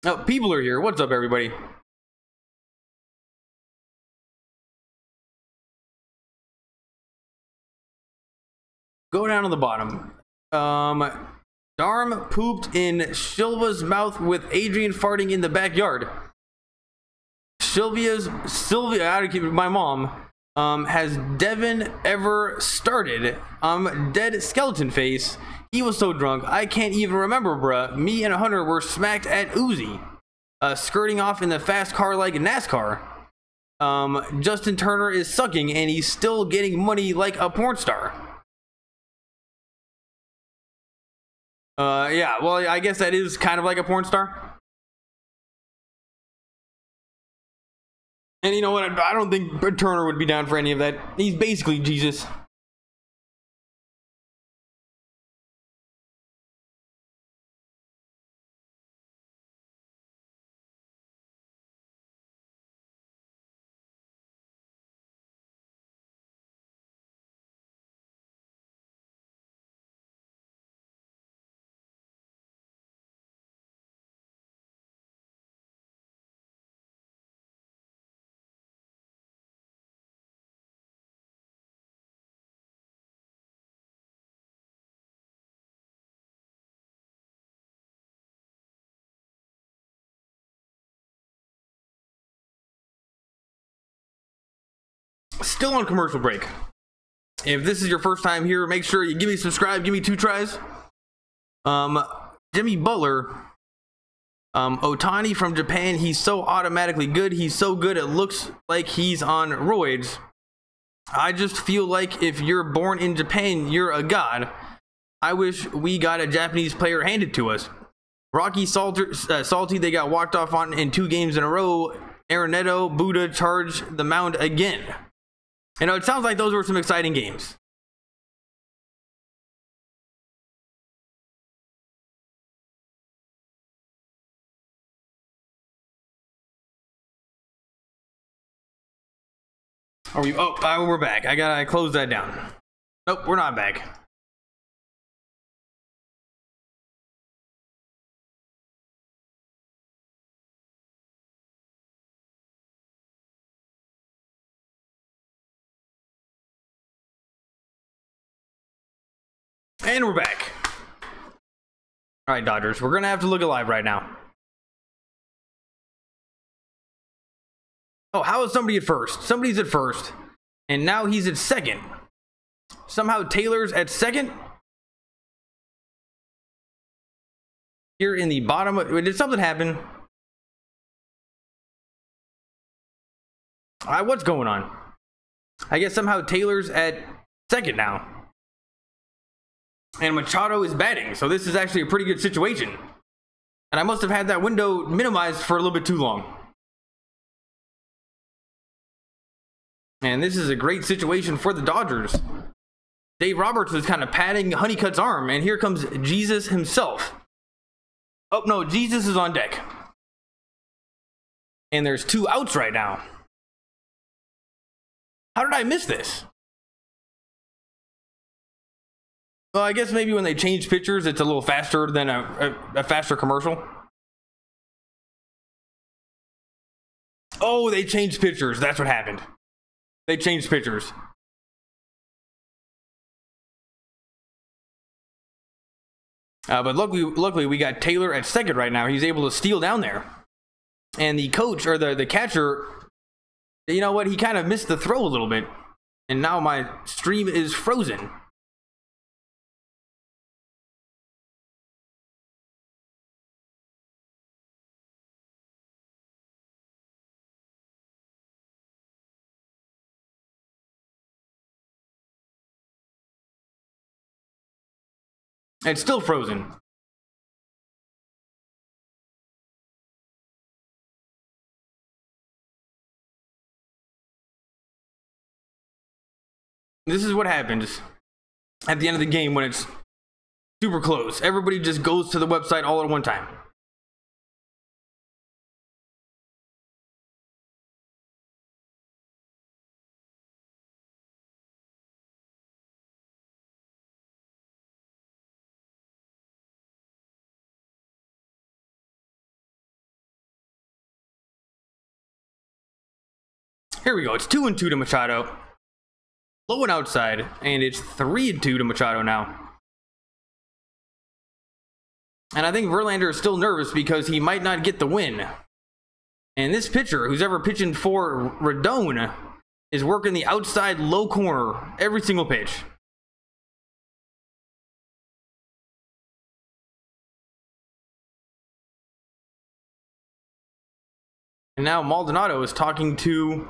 Oh, people are here. What's up, everybody? Go down to the bottom. Darm pooped in Silva's mouth with Adrian farting in the backyard. Sylvia, my mom, has Devin ever started? Dead skeleton face. He was so drunk, I can't even remember, bruh. Me and Hunter were smacked at Uzi. Skirting off in the fast car like NASCAR. Justin Turner is sucking and he's still getting money like a porn star. Yeah, well, I guess that is kind of like a porn star. And you know what? I don't think Turner would be down for any of that. He's basically Jesus. Still on commercial break. If this is your first time here, make sure you give me subscribe, give me 2 tries. Jimmy Butler, Otani from Japan, he's so automatically good. He's so good it looks like he's on roids. I just feel like if you're born in Japan, you're a god. I wish we got a Japanese player handed to us. Rocky Salty, they got walked off on in 2 games in a row. Arenado, Buddha charged the mound again. You know, it sounds like those were some exciting games. Are we? Oh, we're back. I gotta close that down. Nope, we're not back. And we're back. All right, Dodgers. We're gonna have to look alive right now. Oh, how is somebody at first? Somebody's at first. And now he's at second. Somehow Taylor's at second. Here in the bottom. Did something happen? What's going on? I guess somehow Taylor's at second now. And Machado is batting. So this is actually a pretty good situation. And I must have had that window minimized for a little bit too long. And this is a great situation for the Dodgers. Dave Roberts was kind of patting Honeycutt's arm. And here comes Jesus himself. Oh, no, Jesus is on deck. And there's 2 outs right now. How did I miss this? Well, I guess maybe when they change pitchers, it's a little faster than a faster commercial. Oh, they changed pitchers. That's what happened. They changed pitchers. But luckily, we got Taylor at second right now. He's able to steal down there. And the coach, or the catcher, you know what? He kind of missed the throw a little bit. And now my stream is frozen. It's still frozen. This is what happens at the end of the game when it's super close. Everybody just goes to the website all at one time. Here we go. It's 2-2 to Machado. Low and outside, and it's 3-2 to Machado now. And I think Verlander is still nervous because he might not get the win. And this pitcher, who's ever pitching for Rodon, is working the outside low corner every single pitch. And now Maldonado is talking to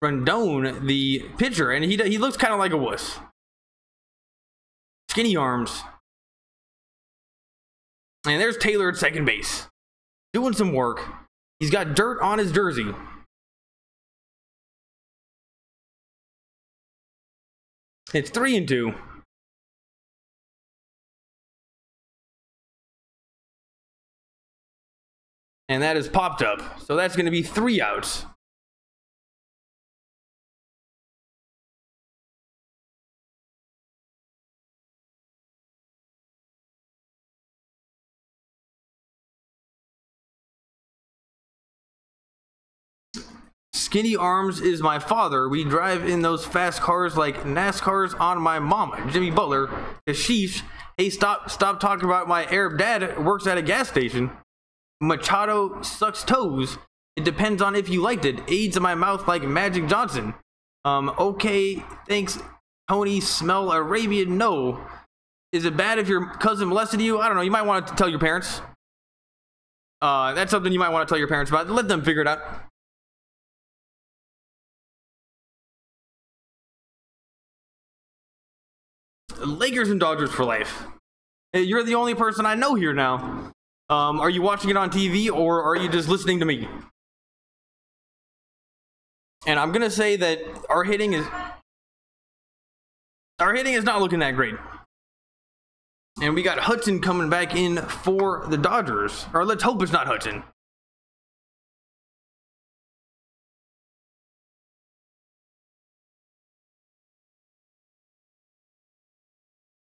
Rodon, the pitcher, and he looks kind of like a wuss. Skinny arms. And there's Taylor at second base, doing some work. He's got dirt on his jersey. It's 3-2. And that is popped up. So that's going to be 3 outs. Skinny arms is my father. We drive in those fast cars like NASCARs on my mama. Jimmy Butler, Sheesh. Hey, stop talking about my Arab dad works at a gas station. Machado sucks toes. It depends on if you liked it. AIDS in my mouth like Magic Johnson. Okay, thanks. Tony, smell Arabian? No. Is it bad if your cousin molested you? I don't know. You might want to tell your parents. That's something you might want to tell your parents about. Let them figure it out. Lakers and Dodgers for life. Hey, you're the only person I know here now. Are you watching it on TV or are you just listening to me? And I'm gonna say that our hitting is not looking that great. And we got Hudson coming back in for the Dodgers. Or let's hope it's not Hudson.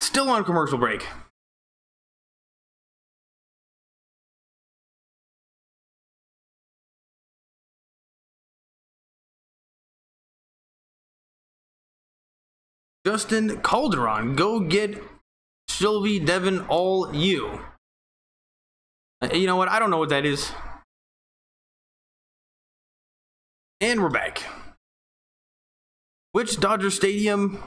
Still on commercial break. Justin Calderon, go get Sylvie Devon, all you. You know what? I don't know what that is. And we're back. Which Dodger Stadium?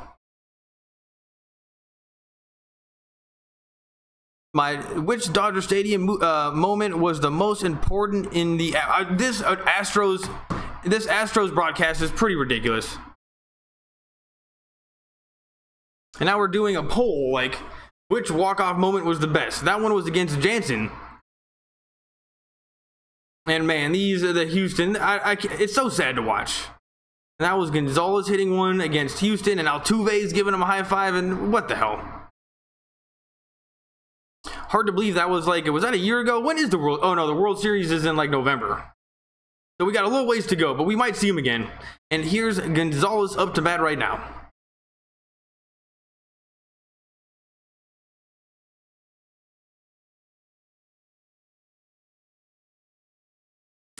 Which Dodger Stadium moment was the most important in the this Astros broadcast is pretty ridiculous. And now we're doing a poll, like which walk-off moment was the best. That one was against Jansen. And man, these are the Houston. It's so sad to watch. And that was Gonzalez hitting one against Houston, and Altuve's giving him a high five, and what the hell? Hard to believe that was that a year ago? When is the World? Oh no, the World Series is in like November. So we got a little ways to go, but we might see him again. And here's Gonzalez up to bat right now.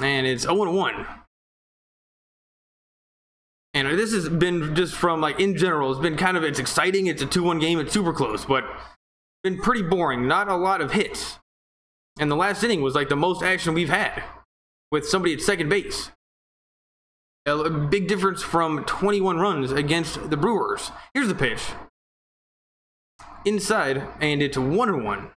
And it's 0-1. And this has been just from like in general, it's been it's exciting. It's a 2-1 game. It's super close, but been pretty boring. Not a lot of hits. And the last inning was like the most action we've had with somebody at second base. A big difference from 21 runs against the Brewers. Here's the pitch. Inside, and it's 1-1.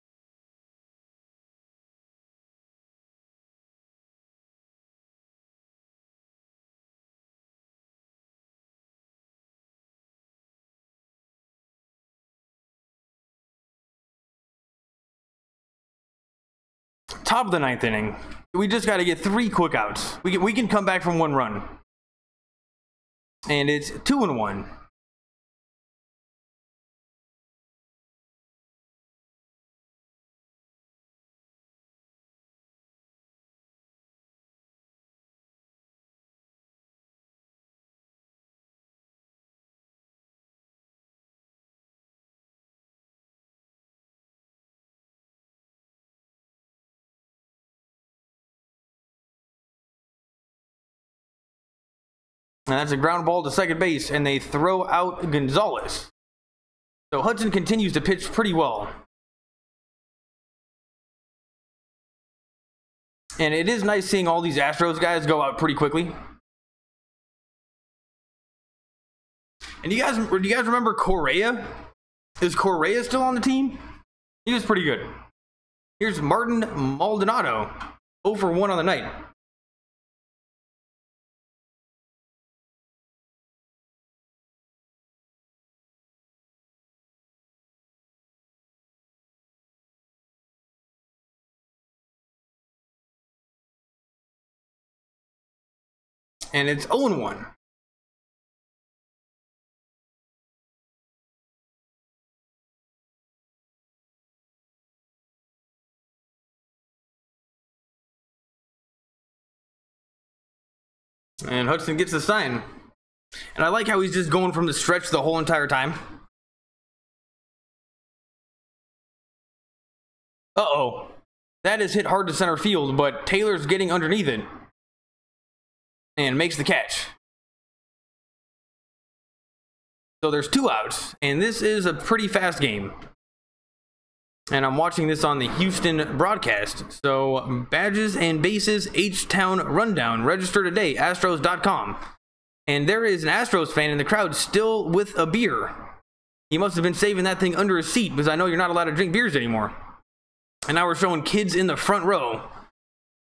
Top of the ninth inning. We just got to get 3 quick outs. We can come back from 1 run. And it's 2-1. And that's a ground ball to second base, and they throw out Gonzalez. So Hudson continues to pitch pretty well. And it is nice seeing all these Astros guys go out pretty quickly. And do you guys remember Correa? Is Correa still on the team? He was pretty good. Here's Martin Maldonado, 0 for 1 on the night. And it's 0-1. And Hudson gets the sign. And I like how he's just going from the stretch the whole entire time. Uh-oh. That is hit hard to center field, but Taylor's getting underneath it. And makes the catch. So there's 2 outs, and this is a pretty fast game. And I'm watching this on the Houston broadcast. So badges and bases, H-Town rundown. Register today, Astros.com. And there is an Astros fan in the crowd still with a beer. He must have been saving that thing under his seat, because I know you're not allowed to drink beers anymore. And now we're showing kids in the front row.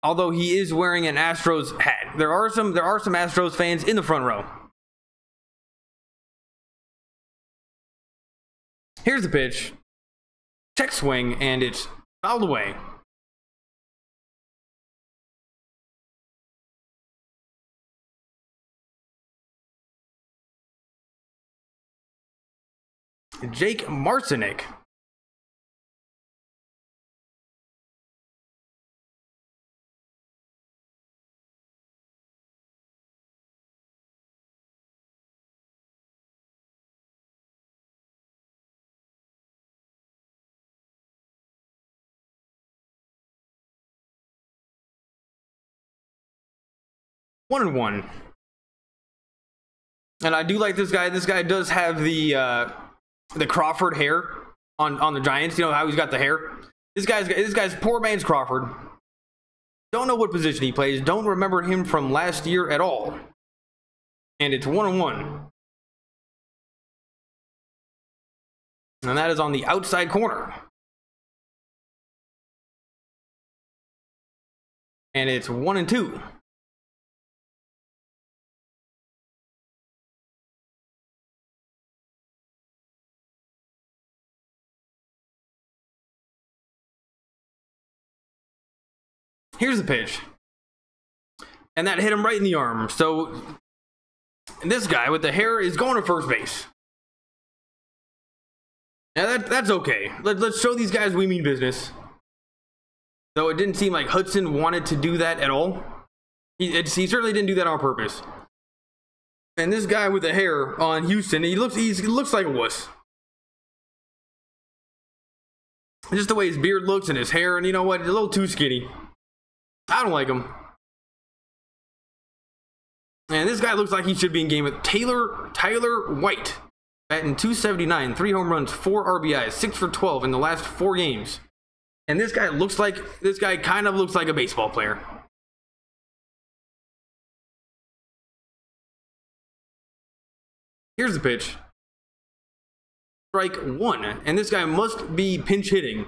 Although he is wearing an Astros hat. There are some Astros fans in the front row. Here's the pitch. Check swing, and it's fouled away. Jake Marcinek. One and one. And I do like this guy. This guy does have the Crawford hair on the Giants. You know how he's got the hair? This guy's poor man's Crawford. Don't know what position he plays. Don't remember him from last year at all. And it's 1-1. And that is on the outside corner. And it's 1-2. Here's the pitch. And that hit him right in the arm. So this guy with the hair is going to first base. Now that's okay. Let's show these guys we mean business. Though it didn't seem like Hudson wanted to do that at all. He certainly didn't do that on purpose. And this guy with the hair on Houston, he looks like a wuss. Just the way his beard looks and his hair, and you know what? He's a little too skinny. I don't like him. And this guy looks like he should be in game with Tyler White. Batting .279, 3 home runs, 4 RBIs, 6 for 12 in the last 4 games. And this guy kind of looks like a baseball player. Here's the pitch. Strike 1. And this guy must be pinch hitting.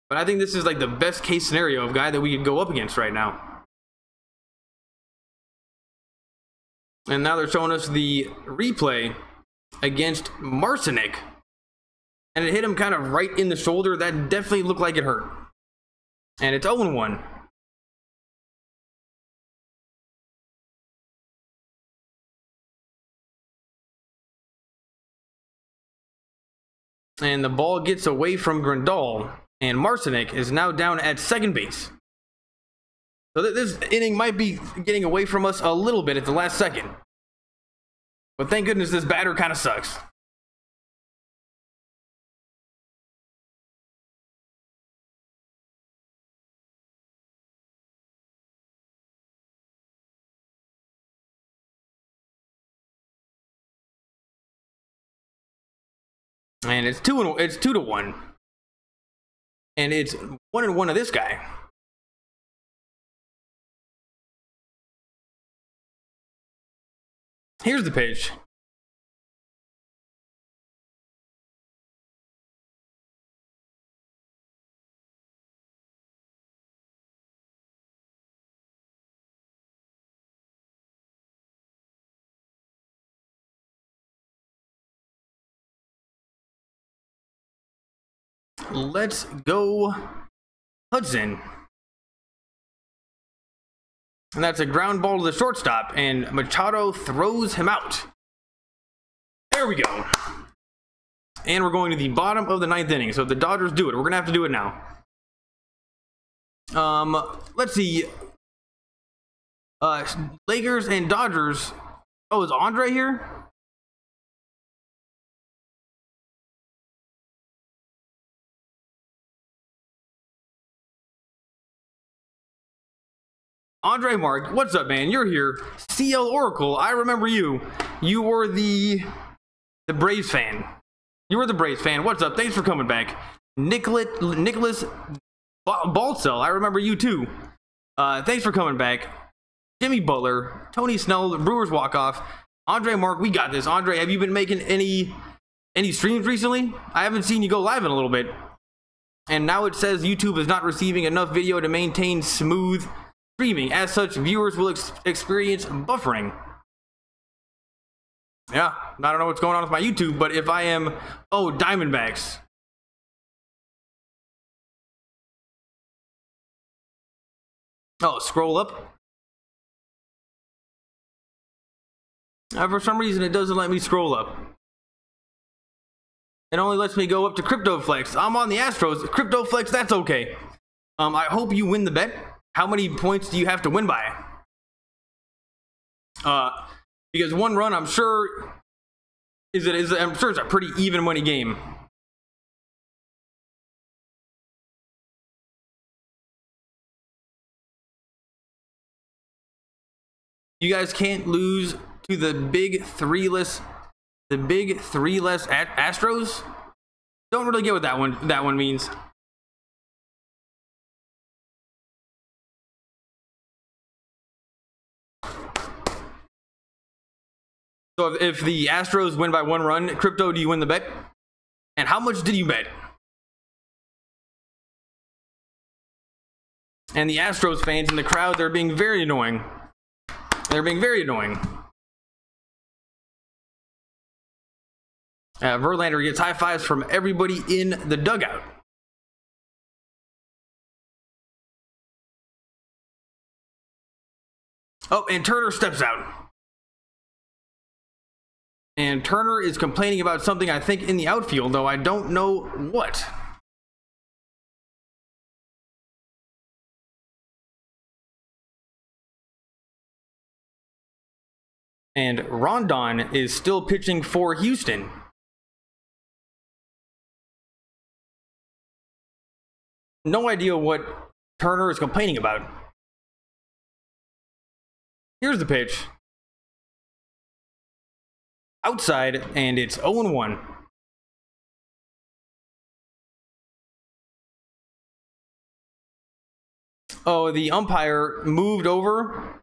But I think this is like the best case scenario of guy that we could go up against right now. And now they're showing us the replay against Marcinick. And it hit him kind of right in the shoulder. That definitely looked like it hurt. And it's 0-1. And the ball gets away from Grandal. And Marcinick is now down at second base. So this inning might be getting away from us a little bit at the last second. But thank goodness this batter kind of sucks. And it's 2-1. And it's 1-1 of this guy. Here's the pitch. Let's go Hudson. And that's a ground ball to the shortstop, and Machado throws him out. There we go. And we're going to the bottom of the 9th inning. So if the Dodgers do it, we're going to have to do it now. Let's see. Lakers and Dodgers. Oh, is Andre here? Andre Mark, what's up, man? You're here. CL Oracle, I remember you. You were the Braves fan. You were the Braves fan. What's up? Thanks for coming back. Nicholas Baltzell, I remember you too. Thanks for coming back. Jimmy Butler, Tony Snell, Brewers walk-off. Andre Mark, we got this. Andre, have you been making any streams recently? I haven't seen you go live in a little bit. And now it says YouTube is not receiving enough video to maintain smooth streaming. As such, viewers will experience buffering. Yeah, I don't know what's going on with my YouTube, but if I am... Oh, Diamondbacks. Oh, scroll up. For some reason, it doesn't let me scroll up. It only lets me go up to CryptoFlex. I'm on the Astros. CryptoFlex, that's okay. I hope you win the bet. How many points do you have to win by? Because one run, I'm sure I'm sure it's a pretty even money game. You guys can't lose to the big three-less Astros. Don't really get what that one means. So if the Astros win by 1 run, Crypto, do you win the bet? And how much did you bet? And the Astros fans in the crowd, they're being very annoying. They're being very annoying. Verlander gets high fives from everybody in the dugout. Oh, and Turner steps out. And Turner is complaining about something, I think, in the outfield, though I don't know what. And Rondon is still pitching for Houston. No idea what Turner is complaining about. Here's the pitch. Outside, and it's 0-1. Oh, the umpire moved over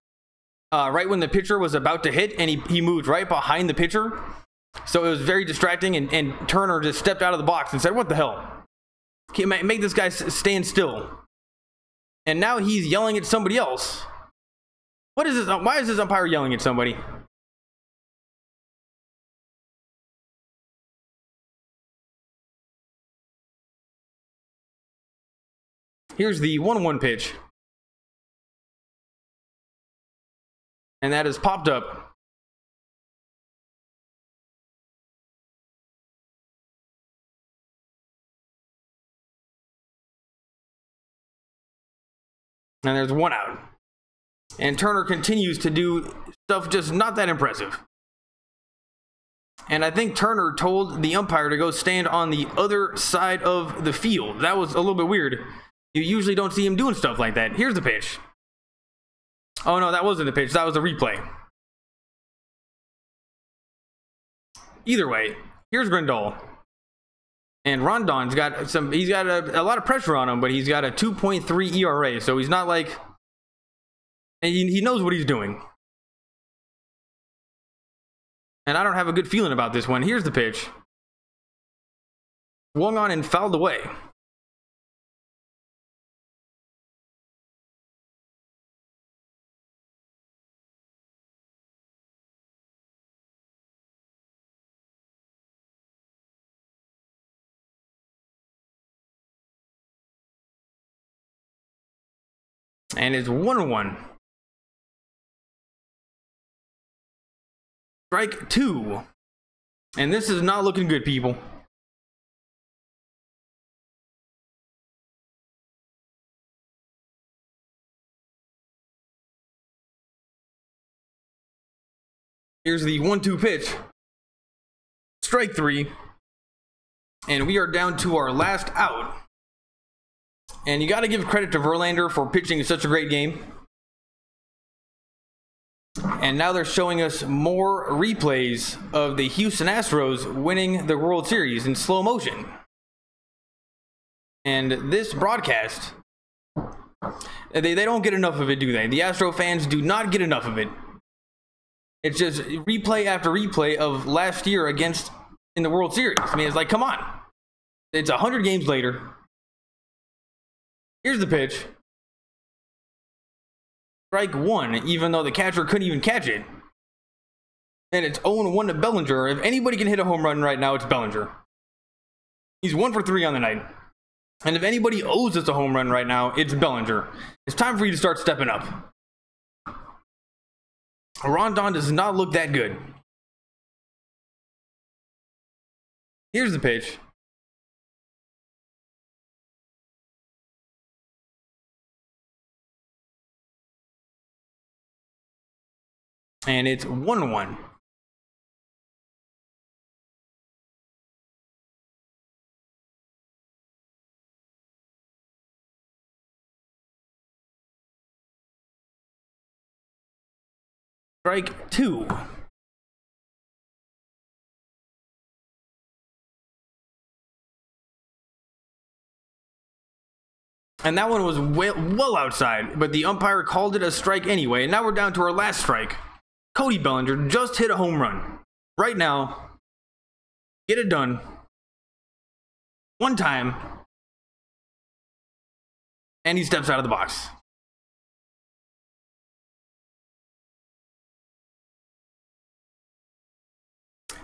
right when the pitcher was about to hit, and he moved right behind the pitcher. So it was very distracting, and Turner just stepped out of the box and said, "What the hell? Can't make this guy stand still." And now he's yelling at somebody else. What is this? Why is this umpire yelling at somebody? Here's the 1-1 pitch. And that has popped up. And there's 1 out. And Turner continues to do stuff just not that impressive. And I think Turner told the umpire to go stand on the other side of the field. That was a little bit weird. You usually don't see him doing stuff like that. Here's the pitch. Oh no, that wasn't the pitch. That was a replay. Either way, here's Grindal. And Rondon's got he's got a lot of pressure on him, but he's got a 2.3 ERA, so he's not like, he knows what he's doing. And I don't have a good feeling about this one. Here's the pitch. Swung on and fouled away. And it's 1-1. Strike 2. And this is not looking good, people. Here's the 1-2 pitch. Strike 3. And we are down to our last out. And you got to give credit to Verlander for pitching such a great game. And now they're showing us more replays of the Houston Astros winning the World Series in slow motion. And this broadcast, they don't get enough of it, do they? The Astro fans do not get enough of it. It's just replay after replay of last year against in the World Series. I mean, it's like, come on. It's 100 games later. Here's the pitch. Strike 1, even though the catcher couldn't even catch it. And it's 0-1 to Bellinger. If anybody can hit a home run right now, it's Bellinger. He's 1 for 3 on the night. And if anybody owes us a home run right now, it's Bellinger. It's time for you to start stepping up. Rondon does not look that good. Here's the pitch. And it's 1-1. Strike 2. And that one was well outside, but the umpire called it a strike anyway. And now we're down to our last strike. Cody Bellinger just hit a home run. right now. Get it done. One time. And he steps out of the box.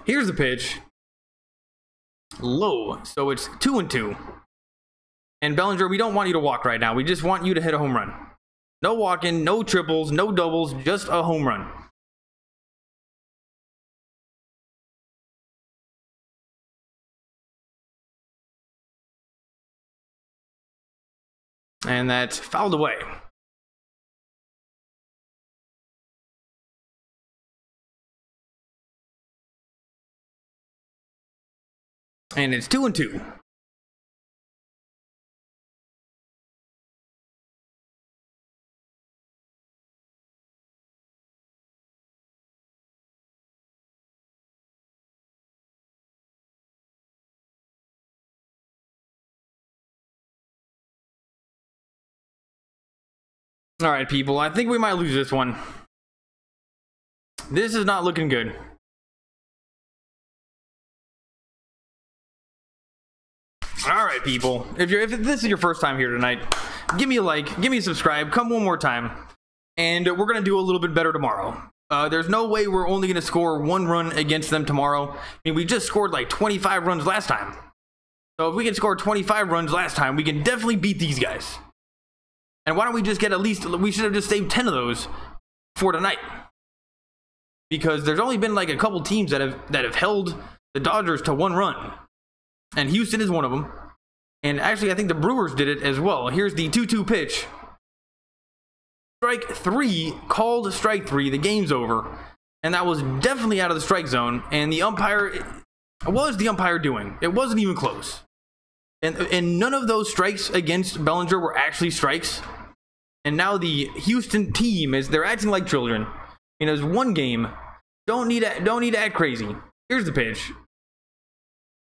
Here's the pitch. Low. So it's 2-2. And Bellinger, we don't want you to walk right now. We just want you to hit a home run. No walking, no triples, no doubles, just a home run. And that's fouled away. And it's 2-2. All right, people, I think we might lose this one. This is not looking good. All right, people, if this is your first time here tonight, give me a like, give me a subscribe, come one more time, and we're gonna do a little bit better tomorrow. There's no way we're only gonna score 1 run against them tomorrow. I mean, we just scored like 25 runs last time. So if we can score 25 runs last time, we can definitely beat these guys. And why don't we just get at least, we should have just saved 10 of those for tonight. Because there's only been like a couple teams that have held the Dodgers to 1 run. And Houston is one of them. And actually, I think the Brewers did it as well. Here's the 2-2 pitch. Strike 3, called strike 3, the game's over. And that was definitely out of the strike zone. And the umpire, what was the umpire doing? It wasn't even close. And none of those strikes against Bellinger were actually strikes. And now the Houston team they're acting like children. You know, it's one game. Don't need to act crazy. Here's the pitch.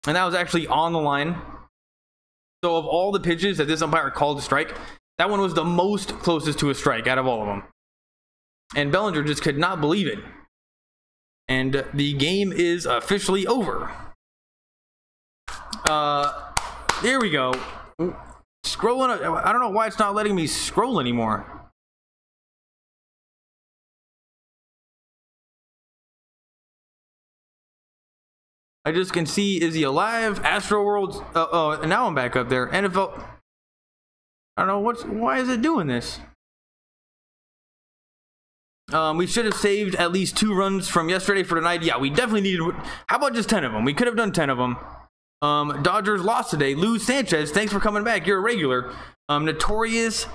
And that was actually on the line. So of all the pitches that this umpire called a strike, that one was the most closest to a strike out of all of them. And Bellinger just could not believe it. And the game is officially over. There we go. Scrolling. I don't know why it's not letting me scroll anymore. I just can see, is he alive? Astro World. Oh, now I'm back up there. NFL. I don't know why is it doing this? We should have saved at least 2 runs from yesterday for tonight. Yeah, we definitely needed. How about just 10 of them? We could have done 10 of them. Dodgers lost today. Luz Sanchez, thanks for coming back. You're a regular. Notorious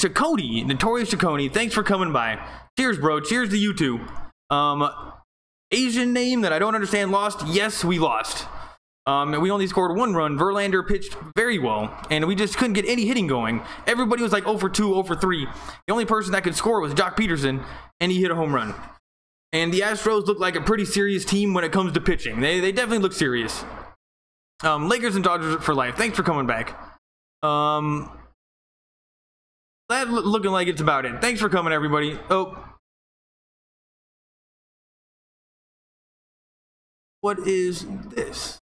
Chaconi, thanks for coming by. Cheers, bro. Cheers to you too. Asian name that I don't understand, lost. Yes, we lost. We only scored 1 run. Verlander pitched very well, and we just couldn't get any hitting going. Everybody was like 0 for 2, 0 for 3. The only person that could score was Jock Peterson, and he hit a home run. And the Astros look like a pretty serious team when it comes to pitching. They definitely look serious. Lakers and Dodgers for life. Thanks for coming back. That looking like it's about it. Thanks for coming, everybody. Oh. What is this?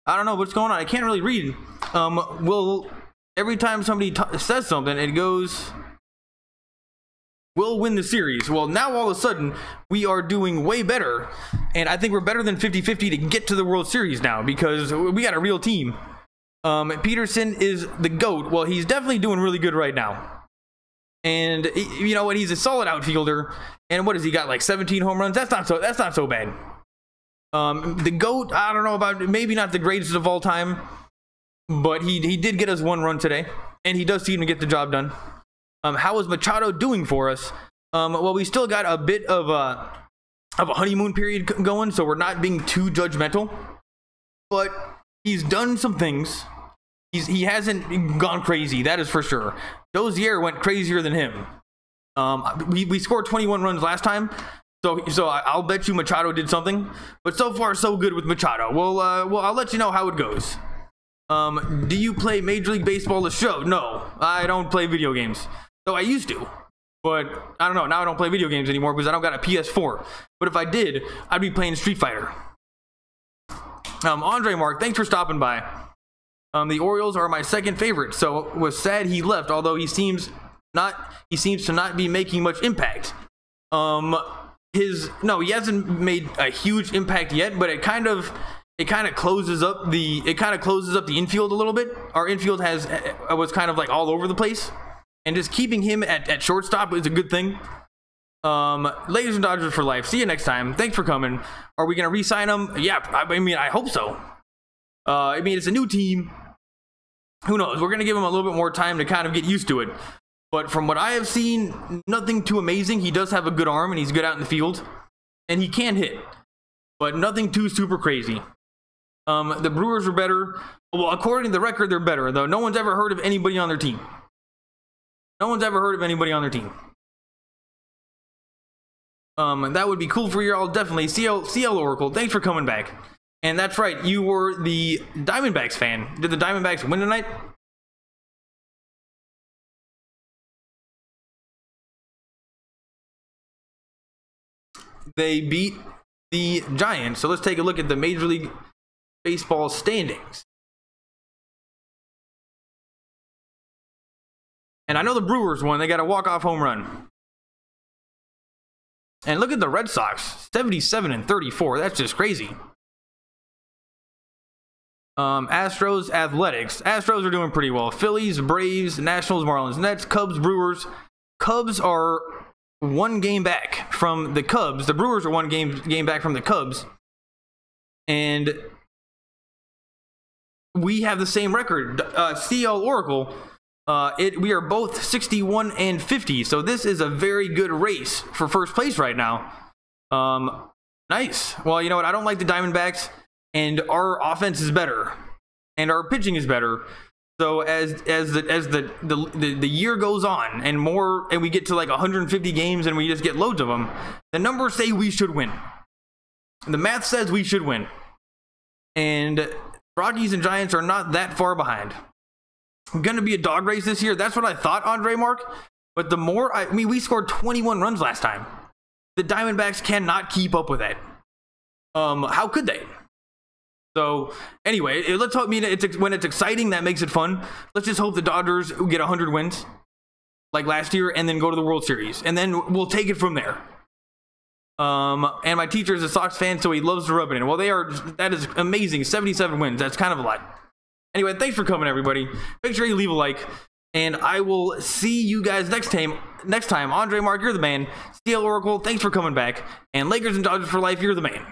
I don't know what's going on. I can't really read. Every time somebody says something, it goes, we'll win the series. Well, now all of a sudden, we are doing way better. And I think we're better than 50-50 to get to the World Series now because we got a real team. Peterson is the GOAT. Well, he's definitely doing really good right now. And, you know what, he's a solid outfielder. And what has he got, like 17 home runs? That's not so bad. The GOAT, I don't know about, maybe not the greatest of all time. But he did get us 1 run today. And he does seem to get the job done. How is Machado doing for us? Well, we still got a bit of a honeymoon period going, so we're not being too judgmental. But he's done some things. He hasn't gone crazy, that is for sure. Dozier went crazier than him. We scored 21 runs last time, so I'll bet you Machado did something. But so far, so good with Machado. Well, I'll let you know how it goes. Do you play Major League Baseball the show? No, I don't play video games. Though I used to. But I don't know. Now I don't play video games anymore because I don't got a PS4. But if I did, I'd be playing Street Fighter. Andre Mark, thanks for stopping by. The Orioles are my second favorite, so it was sad he left, although he seems to not be making much impact. No, he hasn't made a huge impact yet, but it kind of closes up the infield a little bit. Our infield was kind of like all over the place, and just keeping him at shortstop is a good thing. Lakers and Dodgers for life. See you next time. Thanks for coming. Are we gonna re-sign him? Yeah, I mean, I hope so. I mean, it's a new team. Who knows? We're gonna give him a little bit more time to kind of get used to it. But from what I have seen, nothing too amazing. He does have a good arm, and he's good out in the field, and he can hit, but nothing too super crazy. The Brewers are better. Well, according to the record, they're better, though. No one's ever heard of anybody on their team. No one's ever heard of anybody on their team. That would be cool for y'all, definitely. CL Oracle, thanks for coming back. And that's right, you were the Diamondbacks fan. Did the Diamondbacks win tonight? They beat the Giants. So let's take a look at the Major League Baseball standings. And I know the Brewers won. They got a walk-off home run. And look at the Red Sox, 77-34. That's just crazy. Astros, Athletics. Astros are doing pretty well. Phillies, Braves, Nationals, Marlins, Nets, Cubs, Brewers. Cubs are one game back from the Cubs. The Brewers are one game back from the Cubs. And we have the same record. CL Oracle, we are both 61-50. So this is a very good race for first place right now. Nice. Well, you know what? I don't like the Diamondbacks, and our offense is better, and our pitching is better. So as the year goes on and we get to like 150 games and we just get loads of them, the numbers say we should win. The math says we should win. And Rockies and Giants are not that far behind. Going to be a dog race this year. That's what I thought, Andre Mark. But the more I mean, we scored 21 runs last time. The Diamondbacks cannot keep up with that. How could they? So anyway, let's hope. I mean, when it's exciting, that makes it fun. Let's just hope the Dodgers get 100 wins like last year, and then go to the World Series, and then we'll take it from there. And my teacher is a Sox fan, so he loves to rub it in. Well, that is amazing. 77 wins. That's kind of a lot. Anyway, thanks for coming, everybody. Make sure you leave a like, and I will see you guys next time. Andre Mark, you're the man. CL Oracle, thanks for coming back. And Lakers and Dodgers for life, you're the man.